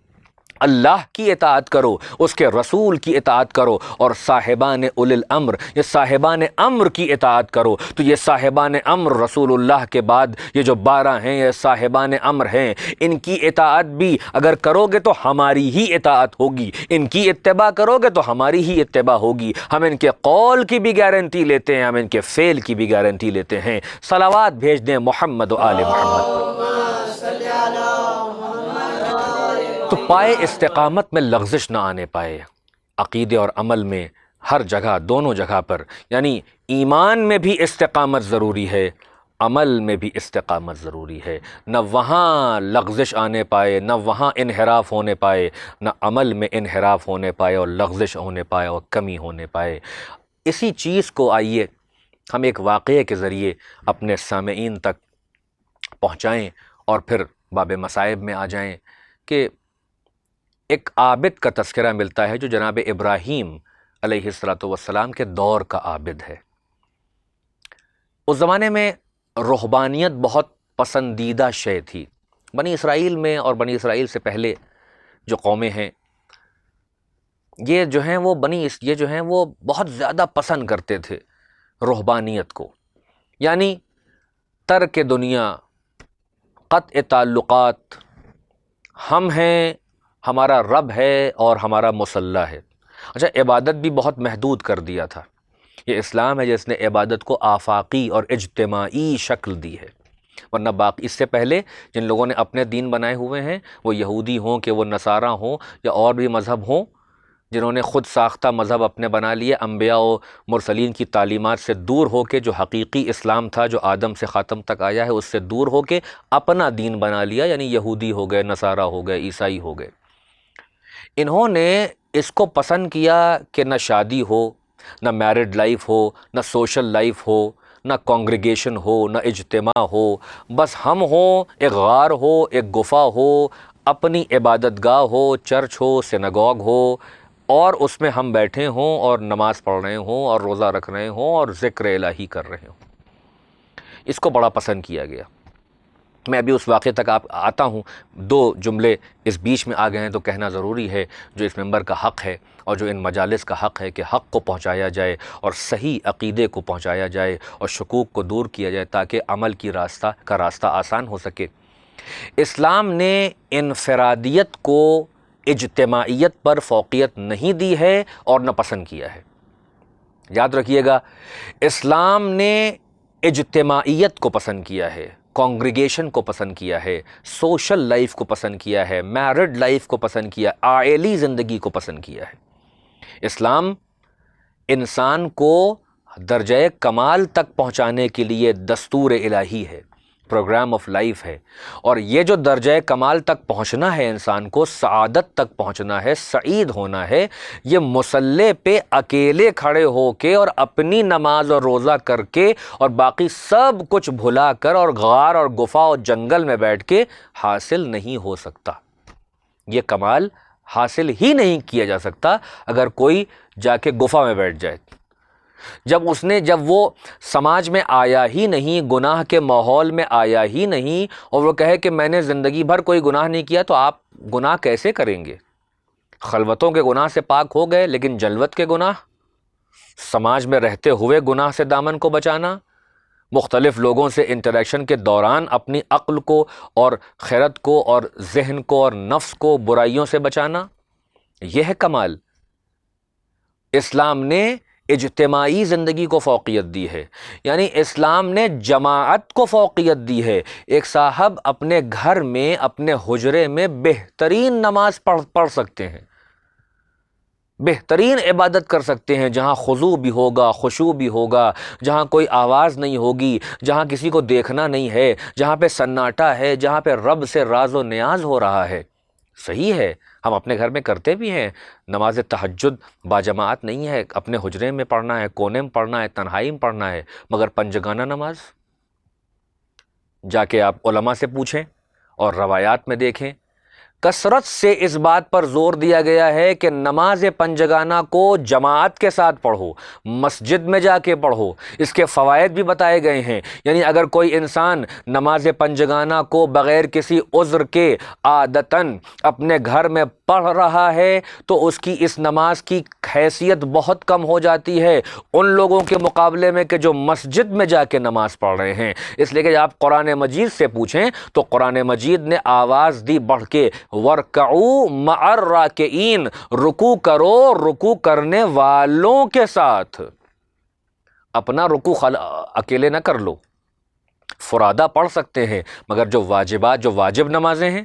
S1: اللہ کی اطاعت کرو، اس کے رسول کی اطاعت کرو، اور صاحبان اولی الامر، یہ صاحبان امر کی اطاعت کرو۔ تو یہ صاحبان امر رسول اللہ کے بعد یہ جو 12 ہیں یہ صاحبان امر ہیں، ان کی اطاعت بھی اگر کرو گے تو ہماری ہی اطاعت ہوگی، ان کی اتباع کرو گے تو ہماری ہی اتباع ہوگی۔ ہم ان کے قول کی بھی گارنٹی لیتے ہیں، ہم ان کے فعل کی بھی گارنٹی لیتے ہیں۔ صلوات بھیج دیں محمد و آل محمد۔ تو پائے استقامت میں لغزش نہ آنے پائے، عقیدے اور عمل میں ہر جگہ، دونوں جگہ پر، یعنی ایمان میں بھی استقامت ضروری ہے، عمل میں بھی استقامت ضروری ہے۔ نہ وہاں لغزش آنے پائے، نہ وہاں انحراف ہونے پائے، نہ عمل میں انحراف ہونے پائے اور لغزش ہونے پائے اور کمی ہونے پائے۔ اسی چیز کو آئیے ہم ایک واقعے کے ذریعے اپنے سامعین تک پہنچائیں اور پھر باب مصائب میں آ جائیں کہ ایک عابد کا تذکرہ ملتا ہے جو جناب ابراہیم علیہ السلام کے دور کا عابد ہے۔ اس زمانے میں رہبانیت بہت پسندیدہ شے تھی بنی اسرائیل میں، اور بنی اسرائیل سے پہلے جو قومیں ہیں یہ جو ہیں وہ بہت زیادہ پسند کرتے تھے رہبانیت کو، یعنی ترک دنیا، قطع تعلقات، ہم ہیں، ہمارا رب ہے اور ہمارا مسلح ہے۔ اچھا، عبادت بھی بہت محدود کر دیا تھا۔ یہ اسلام ہے جس نے عبادت کو آفاقی اور اجتماعی شکل دی ہے، ورنہ باقی اس سے پہلے جن لوگوں نے اپنے دین بنائے ہوئے ہیں، وہ یہودی ہوں کہ وہ نصارہ ہوں یا اور بھی مذہب ہوں، جنہوں نے خود ساختہ مذہب اپنے بنا لیے، انبیاء و مرسلین کی تعلیمات سے دور ہو کے، جو حقیقی اسلام تھا جو آدم سے خاتم تک آیا ہے اس سے دور ہو کے اپنا دین بنا لیا، یعنی یہودی ہو گئے، نصارہ ہو گئے، عیسائی ہو گئے۔ انہوں نے اس کو پسند کیا کہ نہ شادی ہو، نہ میرڈ لائف ہو، نہ سوشل لائف ہو، نہ کانگریگیشن ہو، نہ اجتماع ہو، بس ہم ہوں، ایک غار ہو، ایک گفا ہو، اپنی عبادت گاہ ہو، چرچ ہو، سینگوگ ہو، اور اس میں ہم بیٹھے ہوں اور نماز پڑھ رہے ہوں اور روزہ رکھ رہے ہوں اور ذکر الہی کر رہے ہوں۔ اس کو بڑا پسند کیا گیا۔ میں ابھی اس واقعے تک آتا ہوں، 2 جملے اس بیچ میں آ گئے ہیں تو کہنا ضروری ہے، جو اس ممبر کا حق ہے اور جو ان مجالس کا حق ہے کہ حق کو پہنچایا جائے اور صحیح عقیدے کو پہنچایا جائے اور شکوک کو دور کیا جائے تاکہ عمل کی راستہ آسان ہو سکے۔ اسلام نے انفرادیت کو اجتماعیت پر فوقیت نہیں دی ہے اور نہ پسند کیا ہے۔ یاد رکھیے گا، اسلام نے اجتماعیت کو پسند کیا ہے، کانگریگیشن کو پسند کیا ہے، سوشل لائف کو پسند کیا ہے، میرڈ لائف کو پسند کیا، عائلی زندگی کو پسند کیا ہے۔ اسلام انسان کو درجہ کمال تک پہنچانے کے لیے دستور الہی ہے، پروگرام آف لائف ہے، اور یہ جو درجہ کمال تک پہنچنا ہے انسان کو، سعادت تک پہنچنا ہے، سعید ہونا ہے، یہ مصلی پہ اکیلے کھڑے ہو کے اور اپنی نماز اور روزہ کر کے اور باقی سب کچھ بھلا کر اور غار اور گفا اور جنگل میں بیٹھ کے حاصل نہیں ہو سکتا۔ یہ کمال حاصل ہی نہیں کیا جا سکتا اگر کوئی جا کے گفا میں بیٹھ جائے۔ جب وہ سماج میں آیا ہی نہیں، گناہ کے ماحول میں آیا ہی نہیں، اور وہ کہے کہ میں نے زندگی بھر کوئی گناہ نہیں کیا، تو آپ گناہ کیسے کریں گے؟ خلوتوں کے گناہ سے پاک ہو گئے، لیکن جلوت کے گناہ، سماج میں رہتے ہوئے گناہ سے دامن کو بچانا، مختلف لوگوں سے انٹریکشن کے دوران اپنی عقل کو اور خیرت کو اور ذہن کو اور نفس کو برائیوں سے بچانا، یہ ہے کمال۔ اسلام نے اجتماعی زندگی کو فوقیت دی ہے، یعنی اسلام نے جماعت کو فوقیت دی ہے۔ ایک صاحب اپنے گھر میں، اپنے حجرے میں بہترین نماز پڑھ سکتے ہیں، بہترین عبادت کر سکتے ہیں جہاں خضوع بھی ہوگا، خشوع بھی ہوگا، جہاں کوئی آواز نہیں ہوگی، جہاں کسی کو دیکھنا نہیں ہے، جہاں پہ سناٹا ہے، جہاں پہ رب سے راز و نیاز ہو رہا ہے۔ صحیح ہے، ہم اپنے گھر میں کرتے بھی ہیں، نماز تہجد باجماعت نہیں ہے، اپنے حجرے میں پڑھنا ہے، کونے میں پڑھنا ہے، تنہائی میں پڑھنا ہے، مگر پنجگانہ نماز جا کے آپ علماء سے پوچھیں اور روایات میں دیکھیں، کثرت سے اس بات پر زور دیا گیا ہے کہ نماز پنجگانہ کو جماعت کے ساتھ پڑھو، مسجد میں جا کے پڑھو۔ اس کے فوائد بھی بتائے گئے ہیں، یعنی اگر کوئی انسان نماز پنجگانہ کو بغیر کسی عذر کے عادتاً اپنے گھر میں پڑھ رہا ہے تو اس کی اس نماز کی حیثیت بہت کم ہو جاتی ہے ان لوگوں کے مقابلے میں کہ جو مسجد میں جا کے نماز پڑھ رہے ہیں۔ اس لیے کہ آپ قرآن مجید سے پوچھیں تو قرآن مجید نے آواز دی بڑھ کے، وَارْكَعُوا مَعَ الرَّاكِعِينَ، رکوع کرو رکوع کرنے والوں کے ساتھ۔ اپنا رکوع اکیلے نہ کر لو، فرادہ پڑھ سکتے ہیں، مگر جو واجبات، جو واجب نمازیں ہیں۔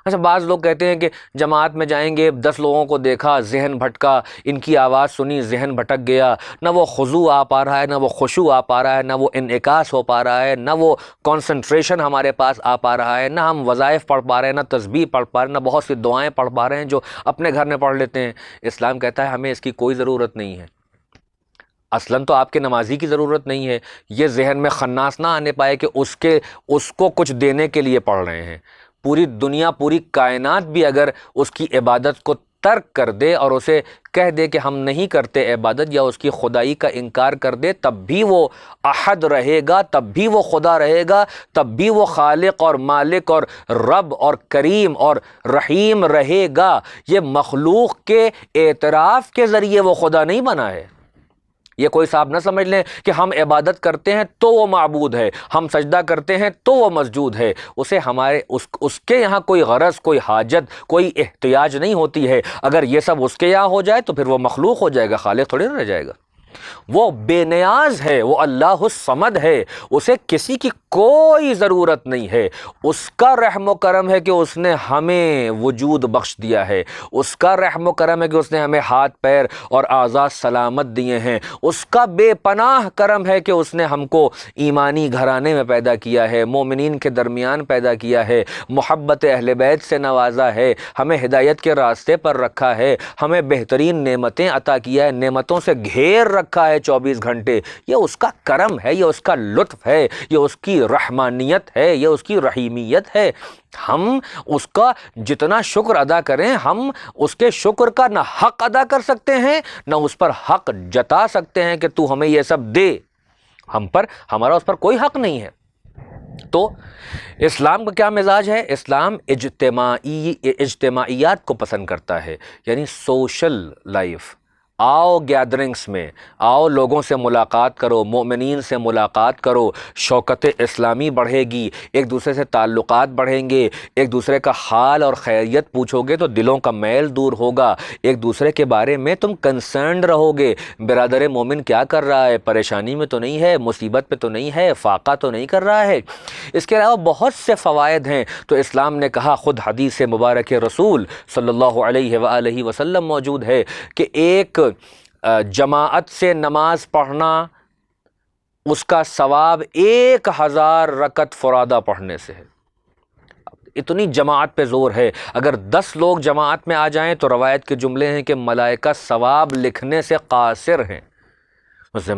S1: اچھا، بعض لوگ کہتے ہیں کہ جماعت میں جائیں گے، 10 لوگوں کو دیکھا، ذہن بھٹکا، ان کی آواز سنی، ذہن بھٹک گیا، نہ وہ خضوع آ پا رہا ہے، نہ وہ خشوع آ پا رہا ہے، نہ وہ انعکاس ہو پا رہا ہے، نہ وہ کنسنٹریشن ہمارے پاس آ پا رہا ہے، نہ ہم وظائف پڑھ پا رہے ہیں، نہ تسبیح پڑھ پا رہے ہیں، نہ بہت سی دعائیں پڑھ پا رہے ہیں جو اپنے گھر میں پڑھ لیتے ہیں۔ اسلام کہتا ہے ہمیں اس کی کوئی ضرورت نہیں ہے۔ اصلاً تو آپ کے نمازی کی ضرورت نہیں ہے، یہ ذہن میں خناس نہ آنے پائے کہ اس کو کچھ دینے کے لیے پڑھ رہے ہیں۔ پوری دنیا، پوری کائنات بھی اگر اس کی عبادت کو ترک کر دے اور اسے کہہ دے کہ ہم نہیں کرتے عبادت، یا اس کی خدائی کا انکار کر دے، تب بھی وہ احد رہے گا، تب بھی وہ خدا رہے گا، تب بھی وہ خالق اور مالک اور رب اور کریم اور رحیم رہے گا۔ یہ مخلوق کے اعتراف کے ذریعے وہ خدا نہیں بنا ہے۔ یہ کوئی صاحب نہ سمجھ لیں کہ ہم عبادت کرتے ہیں تو وہ معبود ہے، ہم سجدہ کرتے ہیں تو وہ مسجود ہے۔ اسے ہمارے اس کے یہاں کوئی غرض، کوئی حاجت، کوئی احتیاج نہیں ہوتی ہے۔ اگر یہ سب اس کے یہاں ہو جائے تو پھر وہ مخلوق ہو جائے گا، خالق تھوڑی نہ رہ جائے گا۔ وہ بے نیاز ہے، وہ اللہ الصمد ہے، اسے کسی کی کوئی ضرورت نہیں ہے۔ اس کا رحم و کرم ہے کہ اس نے ہمیں وجود بخش دیا ہے، اس کا رحم و کرم ہے کہ اس نے ہمیں ہاتھ پیر اور اعضاء سلامت دیے ہیں، اس کا بے پناہ کرم ہے کہ اس نے ہم کو ایمانی گھرانے میں پیدا کیا ہے، مومنین کے درمیان پیدا کیا ہے، محبت اہل بیت سے نوازا ہے، ہمیں ہدایت کے راستے پر رکھا ہے، ہمیں بہترین نعمتیں عطا کیا ہے، نعمتوں سے گھیر رکھا ہے 24 گھنٹے۔ یہ اس کا کرم ہے، یہ اس کا لطف ہے، یہ اس کی رحمانیت ہے، یہ اس کی رحیمیت ہے۔ ہم اس کا جتنا شکر ادا کریں، ہم اس کے شکر کا نہ حق ادا کر سکتے ہیں، نہ اس پر حق جتا سکتے ہیں کہ تو ہمیں یہ سب دے۔ ہمارا اس پر کوئی حق نہیں ہے۔ تو اسلام کا کیا مزاج ہے؟ اسلام اجتماعیات کو پسند کرتا ہے، یعنی سوشل لائف۔ آؤ گیدرنگس میں، آؤ لوگوں سے ملاقات کرو، مومنین سے ملاقات کرو، شوکت اسلامی بڑھے گی، ایک دوسرے سے تعلقات بڑھیں گے، ایک دوسرے کا حال اور خیریت پوچھو گے تو دلوں کا میل دور ہوگا، ایک دوسرے کے بارے میں تم کنسرنڈ رہو گے، برادر مومن کیا کر رہا ہے، پریشانی میں تو نہیں ہے، مصیبت پہ تو نہیں ہے، فاقہ تو نہیں کر رہا ہے۔ اس کے علاوہ بہت سے فوائد ہیں۔ تو اسلام نے کہا، خود حدیث مبارک رسول صلی اللہ علیہ وآلہ وسلم موجود ہے کہ ایک جماعت سے نماز پڑھنا، اس کا ثواب 1000 رکعت فرادہ پڑھنے سے ہے۔ اتنی جماعت پہ زور ہے، اگر 10 لوگ جماعت میں آ جائیں تو روایت کے جملے ہیں کہ ملائکہ ثواب لکھنے سے قاصر ہیں۔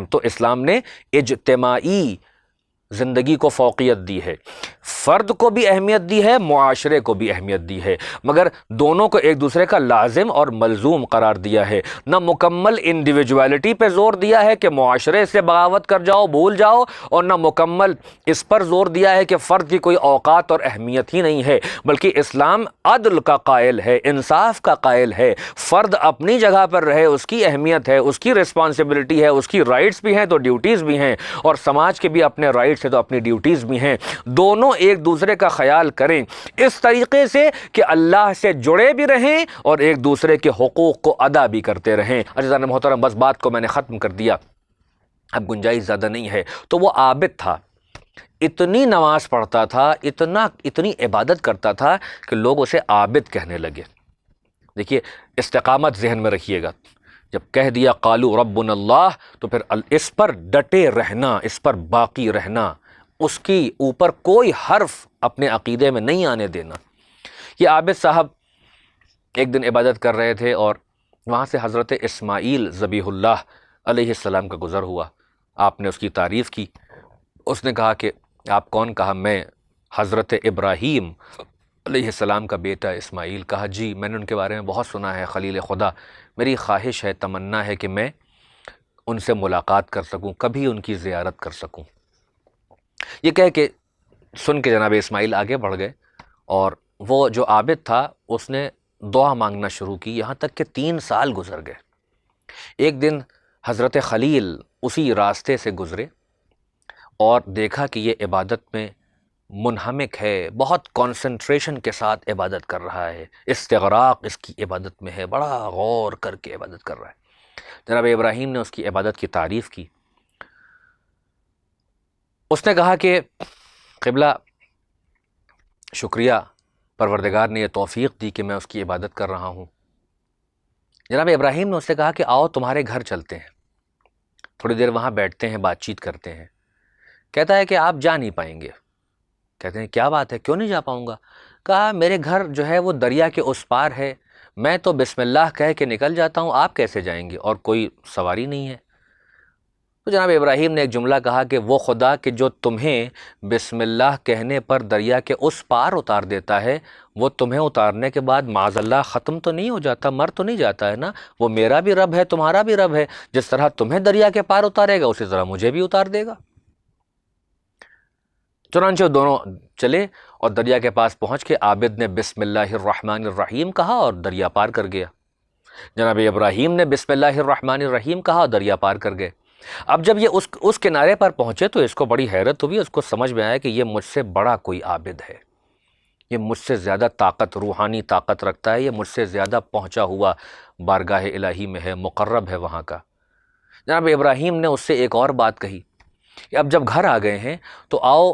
S1: تو اسلام نے اجتماعی زندگی کو فوقیت دی ہے، فرد کو بھی اہمیت دی ہے، معاشرے کو بھی اہمیت دی ہے، مگر دونوں کو ایک دوسرے کا لازم اور ملزوم قرار دیا ہے۔ نہ مکمل انڈیویجوالٹی پہ زور دیا ہے کہ معاشرے سے بغاوت کر جاؤ، بھول جاؤ، اور نہ مکمل اس پر زور دیا ہے کہ فرد کی کوئی اوقات اور اہمیت ہی نہیں ہے، بلکہ اسلام عدل کا قائل ہے، انصاف کا قائل ہے۔ فرد اپنی جگہ پر رہے، اس کی اہمیت ہے، اس کی رسپانسبلٹی ہے، اس کی رائٹس بھی ہیں تو ڈیوٹیز بھی ہیں، اور سماج کے بھی اپنے رائٹس ہے تو اپنی ڈیوٹیز بھی ہیں۔ دونوں ایک دوسرے کا خیال کریں اس طریقے سے کہ اللہ سے جڑے بھی رہیں اور ایک دوسرے کے حقوق کو ادا بھی کرتے رہیں۔ عزیزان محترم، بس بات کو میں نے ختم کر دیا، اب گنجائش زیادہ نہیں ہے۔ تو وہ عابد تھا، اتنی نماز پڑھتا تھا، اتنی عبادت کرتا تھا کہ لوگ اسے عابد کہنے لگے۔ دیکھیے استقامت ذہن میں رکھیے گا، جب کہہ دیا قالوا ربنا اللہ تو پھر اس پر ڈٹے رہنا، اس پر باقی رہنا، اس کی اوپر کوئی حرف اپنے عقیدے میں نہیں آنے دینا۔ یہ عابد صاحب ایک دن عبادت کر رہے تھے اور وہاں سے حضرت اسماعیل ذبیح اللہ علیہ السلام کا گزر ہوا۔ آپ نے اس کی تعریف کی، اس نے کہا کہ آپ کون؟ کہا میں حضرت ابراہیم علیہ السلام کا بیٹا اسماعیل۔ کہا جی میں نے ان کے بارے میں بہت سنا ہے، خلیل خدا، میری خواہش ہے، تمنا ہے کہ میں ان سے ملاقات کر سکوں، کبھی ان کی زیارت کر سکوں۔ یہ کہہ کے سن کے جناب اسماعیل آگے بڑھ گئے، اور وہ جو عابد تھا اس نے دعا مانگنا شروع کی، یہاں تک کہ 3 سال گزر گئے۔ ایک دن حضرت خلیل اسی راستے سے گزرے اور دیکھا کہ یہ عبادت میں منہمک ہے، بہت کنسنٹریشن کے ساتھ عبادت کر رہا ہے، استغراق اس کی عبادت میں ہے، بڑا غور کر کے عبادت کر رہا ہے۔ جناب ابراہیم نے اس کی عبادت کی تعریف کی۔ اس نے کہا کہ قبلہ شکریہ، پروردگار نے یہ توفیق دی کہ میں اس کی عبادت کر رہا ہوں۔ جناب ابراہیم نے اس سے کہا کہ آؤ تمہارے گھر چلتے ہیں، تھوڑی دیر وہاں بیٹھتے ہیں، بات چیت کرتے ہیں۔ کہتا ہے کہ آپ جا نہیں پائیں گے۔ کہتے ہیں کیا بات ہے، کیوں نہیں جا پاؤں گا؟ کہا میرے گھر جو ہے وہ دریا کے اس پار ہے، میں تو بسم اللہ کہہ کے نکل جاتا ہوں، آپ کیسے جائیں گے؟ اور کوئی سواری نہیں ہے۔ تو جناب ابراہیم نے ایک جملہ کہا کہ وہ خدا کہ جو تمہیں بسم اللہ کہنے پر دریا کے اس پار اتار دیتا ہے، وہ تمہیں اتارنے کے بعد معاذ اللہ ختم تو نہیں ہو جاتا، مر تو نہیں جاتا ہے نا؟ وہ میرا بھی رب ہے، تمہارا بھی رب ہے، جس طرح تمہیں دریا کے پار اتارے گا اسی طرح مجھے بھی اتار دے گا۔ چنانچہ دونوں چلے اور دریا کے پاس پہنچ کے عابد نے بسم اللہ الرحمن الرحیم کہا اور دریا پار کر گیا۔ جناب ابراہیم نے بسم اللہ الرحمن الرحیم کہا اور دریا پار کر گئے۔ اب جب یہ اس کنارے پر پہنچے تو اس کو بڑی حیرت ہوئی، اس کو سمجھ میں آیا کہ یہ مجھ سے بڑا کوئی عابد ہے، یہ مجھ سے زیادہ طاقت، روحانی طاقت رکھتا ہے، یہ مجھ سے زیادہ پہنچا ہوا بارگاہ الہی میں ہے، مقرب ہے وہاں کا۔ جناب ابراہیم نے اس سے ایک اور بات کہی کہ اب جب گھر آ گئے ہیں تو آؤ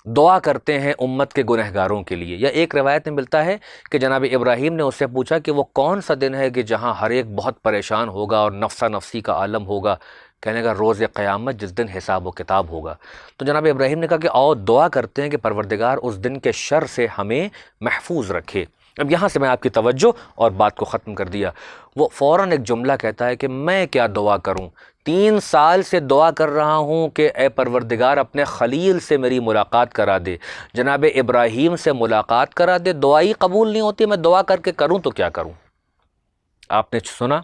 S1: دعا کرتے ہیں امت کے گنہگاروں کے لیے۔ یا ایک روایت میں ملتا ہے کہ جناب ابراہیم نے اس سے پوچھا کہ وہ کون سا دن ہے کہ جہاں ہر ایک بہت پریشان ہوگا اور نفسا نفسی کا عالم ہوگا؟ کہنے کا روز قیامت، جس دن حساب و کتاب ہوگا۔ تو جناب ابراہیم نے کہا کہ آؤ دعا کرتے ہیں کہ پروردگار اس دن کے شر سے ہمیں محفوظ رکھے۔ اب یہاں سے میں آپ کی توجہ اور بات کو ختم کر دیا۔ وہ فوراً ایک جملہ کہتا ہے کہ میں کیا دعا کروں، 3 سال سے دعا کر رہا ہوں کہ اے پروردگار اپنے خلیل سے میری ملاقات کرا دے، جناب ابراہیم سے ملاقات کرا دے، دعا ہی قبول نہیں ہوتی، میں دعا کر کے کروں تو کیا کروں؟ آپ نے سنا؟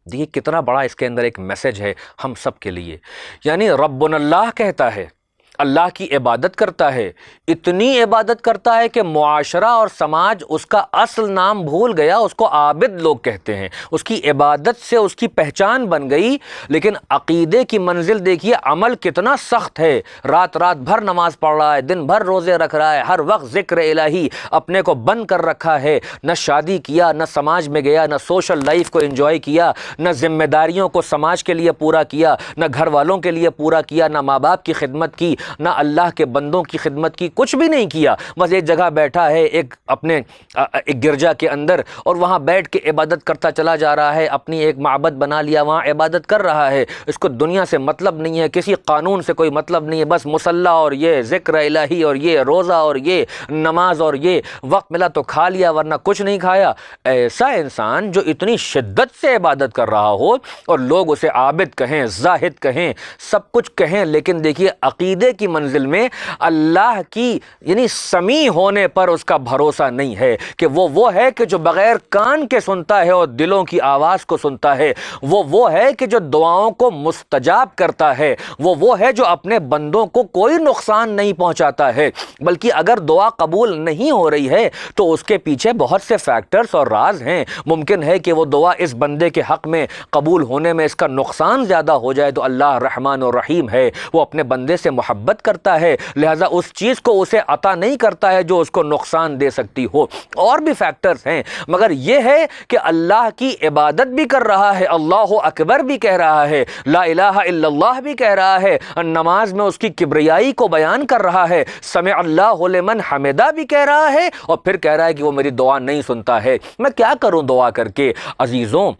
S1: دیکھیے کتنا بڑا اس کے اندر ایک میسج ہے ہم سب کے لیے۔ یعنی ربنا اللہ کہتا ہے، اللہ کی عبادت کرتا ہے، اتنی عبادت کرتا ہے کہ معاشرہ اور سماج اس کا اصل نام بھول گیا، اس کو عابد لوگ کہتے ہیں، اس کی عبادت سے اس کی پہچان بن گئی۔ لیکن عقیدے کی منزل دیکھیے، عمل کتنا سخت ہے، رات رات بھر نماز پڑھ رہا ہے، دن بھر روزے رکھ رہا ہے، ہر وقت ذکر الہی، اپنے کو بند کر رکھا ہے، نہ شادی کیا، نہ سماج میں گیا، نہ سوشل لائف کو انجوائے کیا، نہ ذمہ داریوں کو سماج کے لیے پورا کیا، نہ گھر والوں کے لیے پورا کیا، نہ ماں باپ کی خدمت کی، نہ اللہ کے بندوں کی خدمت کی، کچھ بھی نہیں کیا۔ بس ایک جگہ بیٹھا ہے ایک گرجا کے اندر، اور وہاں بیٹھ کے عبادت کرتا چلا جا رہا ہے، اپنی ایک معبد بنا لیا، وہاں عبادت کر رہا ہے۔ اس کو دنیا سے مطلب نہیں ہے، کسی قانون سے کوئی مطلب نہیں ہے، بس مصلی اور یہ ذکر الہی اور یہ روزہ اور یہ نماز اور یہ وقت ملا تو کھا لیا ورنہ کچھ نہیں کھایا۔ ایسا انسان جو اتنی شدت سے عبادت کر رہا ہو اور لوگ اسے عابد کہیں، زاہد کہیں، سب کچھ کہیں، لیکن دیکھیے عقیدے کی منزل میں اللہ کی یعنی سمیع ہونے پر اس کا بھروسہ نہیں ہے کہ وہ ہے کہ جو بغیر کان کے سنتا ہے اور دلوں کی آواز کو سنتا ہے، وہ ہے کہ جو دعاؤں کو مستجاب کرتا ہے، وہ ہے جو اپنے بندوں کو کوئی نقصان نہیں پہنچاتا ہے، بلکہ اگر دعا قبول نہیں ہو رہی ہے تو اس کے پیچھے بہت سے فیکٹرز اور راز ہیں۔ ممکن ہے کہ وہ دعا اس بندے کے حق میں قبول ہونے میں اس کا نقصان زیادہ ہو جائے، تو اللہ رحمان اور رحیم ہے، وہ اپنے بندے سے محبت محبت کرتا ہے، لہٰذا اس چیز کو اسے عطا نہیں کرتا ہے جو اس کو نقصان دے سکتی ہو۔ اور بھی فیکٹرز ہیں، مگر یہ ہے کہ اللہ کی عبادت بھی کر رہا ہے، اللہ اکبر بھی کہہ رہا ہے، لا الہ الا اللہ بھی کہہ رہا ہے، نماز میں اس کی کبریائی کو بیان کر رہا ہے، سمع اللہ لمن حمدہ بھی کہہ رہا ہے، اور پھر کہہ رہا ہے کہ وہ میری دعا نہیں سنتا ہے، میں کیا کروں دعا کر کے؟ عزیزوں،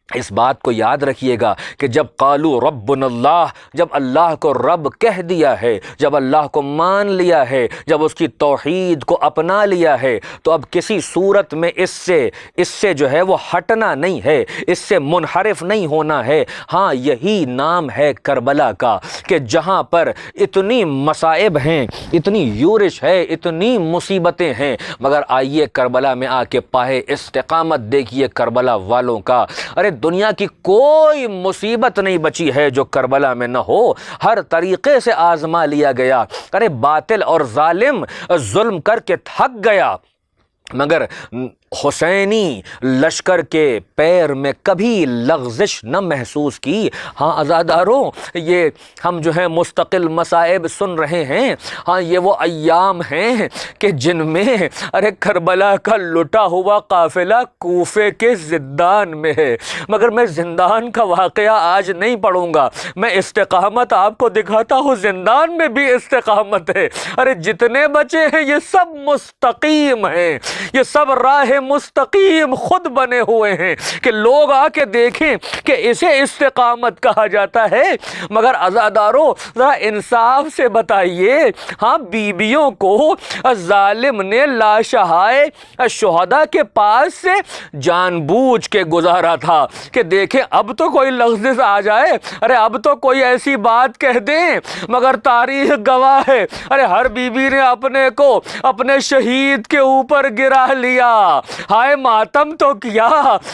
S1: اس بات کو یاد رکھیے گا کہ جب قالوا ربنا اللہ، جب اللہ کو رب کہہ دیا ہے، جب اللہ کو مان لیا ہے، جب اس کی توحید کو اپنا لیا ہے، تو اب کسی صورت میں اس سے جو ہے وہ ہٹنا نہیں ہے، اس سے منحرف نہیں ہونا ہے۔ ہاں، یہی نام ہے کربلا کا، کہ جہاں پر اتنی مصائب ہیں، اتنی یورش ہے، اتنی مصیبتیں ہیں، مگر آئیے کربلا میں آ کے پائے استقامت دیکھیے کربلا والوں کا۔ ارے دنیا کی کوئی مصیبت نہیں بچی ہے جو کربلا میں نہ ہو، ہر طریقے سے آزما لیا گیا۔ ارے باطل اور ظالم ظلم کر کے تھک گیا، مگر حسینی لشکر کے پیر میں کبھی لغزش نہ محسوس کی۔ ہاں عزاداروں، یہ ہم جو ہیں مستقل مصائب سن رہے ہیں، ہاں یہ وہ ایام ہیں کہ جن میں ارے کربلا کا لٹا ہوا قافلہ کوفے کے زندان میں ہے، مگر میں زندان کا واقعہ آج نہیں پڑھوں گا، میں استقامت آپ کو دکھاتا ہوں، زندان میں بھی استقامت ہے۔ ارے جتنے بچے ہیں یہ سب مستقیم ہیں، یہ سب راہ مستقیم خود بنے ہوئے ہیں کہ لوگ آ کے دیکھیں کہ اسے استقامت کہا جاتا ہے۔ مگر عزاداروں، ذرا انصاف سے بتائیے، ہاں بیویوں کو ظالم نے لاشہائے شہداء کے پاس سے جان بوجھ کے گزارا تھا کہ دیکھیں اب تو کوئی لغزش آ جائے، ارے اب تو کوئی ایسی بات کہہ دیں، مگر تاریخ گواہ ہے، ارے ہر بیوی نے اپنے کو اپنے شہید کے اوپر گرا لیا، ہائے ماتم تو کیا،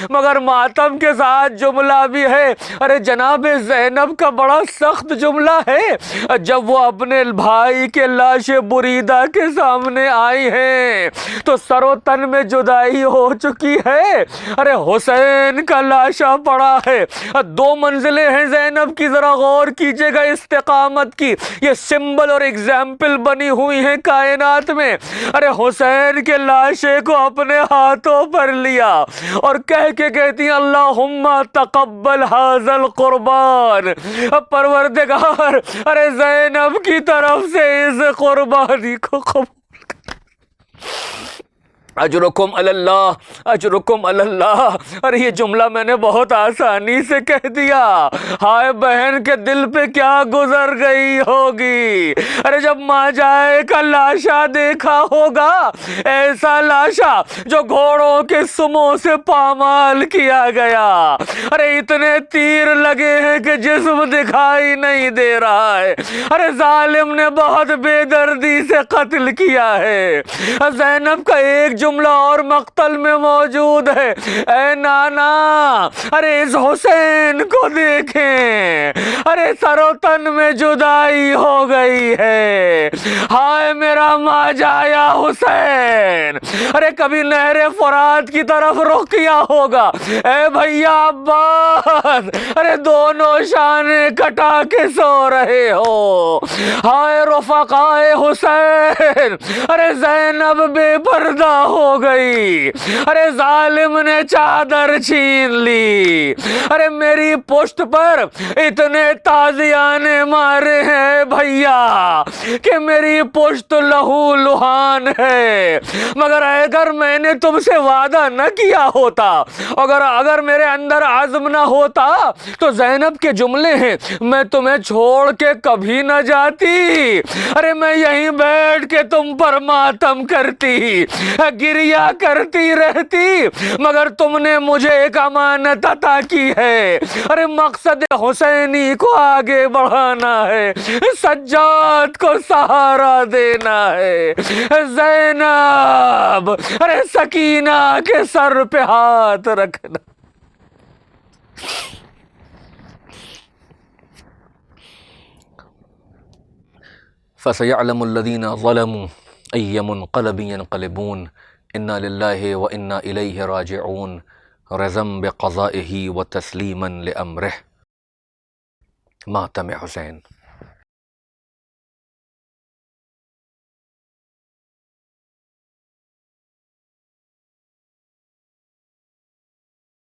S1: مگر ماتم کے ساتھ جملہ بھی ہے۔ ارے جناب زینب کا بڑا سخت جملہ ہے، جب وہ اپنے بھائی کے لاش بریدہ کے سامنے آئی ہیں تو سر و تن میں جدائی ہو چکی ہے، ارے حسین کا لاشا پڑا ہے، دو منزلیں ہیں زینب کی، ذرا غور کیجئے گا استقامت کی، یہ سمبل اور ایگزامپل بنی ہوئی ہیں کائنات میں۔ ارے حسین کے لاشے کو اپنے ہاتھوں پر لیا اور کہہ کے کہتی ہیں اللہم تقبل ھذا القربان، پروردگار ارے زینب کی طرف سے اس قربانی کو قبول، اجرکم علی اللہ، اجرکم علی اللہ۔ ارے یہ جملہ میں نے بہت آسانی سے کہہ دیا، ہائے بہن کے دل پہ کیا گزر گئی ہوگی، ارے جب ماں جائے کا لاشا دیکھا ہوگا، ایسا لاشا جو گھوڑوں کے سموں سے پامال کیا گیا، ارے اتنے تیر لگے ہیں کہ جسم دکھائی نہیں دے رہا ہے، ارے ظالم نے بہت بے دردی سے قتل کیا ہے۔ زینب کا ایک جملہ اور مقتل میں موجود ہے، اے نانا ارے اس حسین کو دیکھیں، ارے سر و تن میں جدائی ہو گئی ہے، ہائے میرا ماں جایا حسین، ارے کبھی نہر فرات کی طرف رخ کیا ہوگا، اے بھیا عباس، ارے دونوں شانے کٹا کے سو رہے ہو، ہائے رفقائے حسین، ارے زینب بے پردہ ہو گئی، ارے ظالم نے چادر چھین لی، ارے میری پشت پر اتنے تازیانے مارے ہیں بھیا کہ میری پشت لہو لہان ہے، مگر اگر میں نے تم سے وعدہ نہ کیا ہوتا، اگر میرے اندر عزم نہ ہوتا تو زینب کے جملے ہیں، میں تمہیں چھوڑ کے کبھی نہ جاتی، ارے میں یہیں بیٹھ کے تم پر ماتم کرتی، گریا کرتی رہتی، مگر تم نے مجھے ایک امانت عطا کی ہے، ارے مقصد حسینی کو آگے بڑھانا ہے، سجاد کو سہارا دینا ہے، زینب ارے سکینہ کے سر پہ ہاتھ رکھنا۔ فَسَيَعْلَمُ الَّذِينَ ظَلَمُوا أَيَّ مُنْقَلَبٍ يَنْقَلِبُونَ إِنَّا لِلَّهِ وَإِنَّا إِلَيْهِ رَاجِعُونَ رَضًا بِقَضَائِهِ وَتَسْلِيمًا لِأَمْرِهِ۔ ماتم حسین۔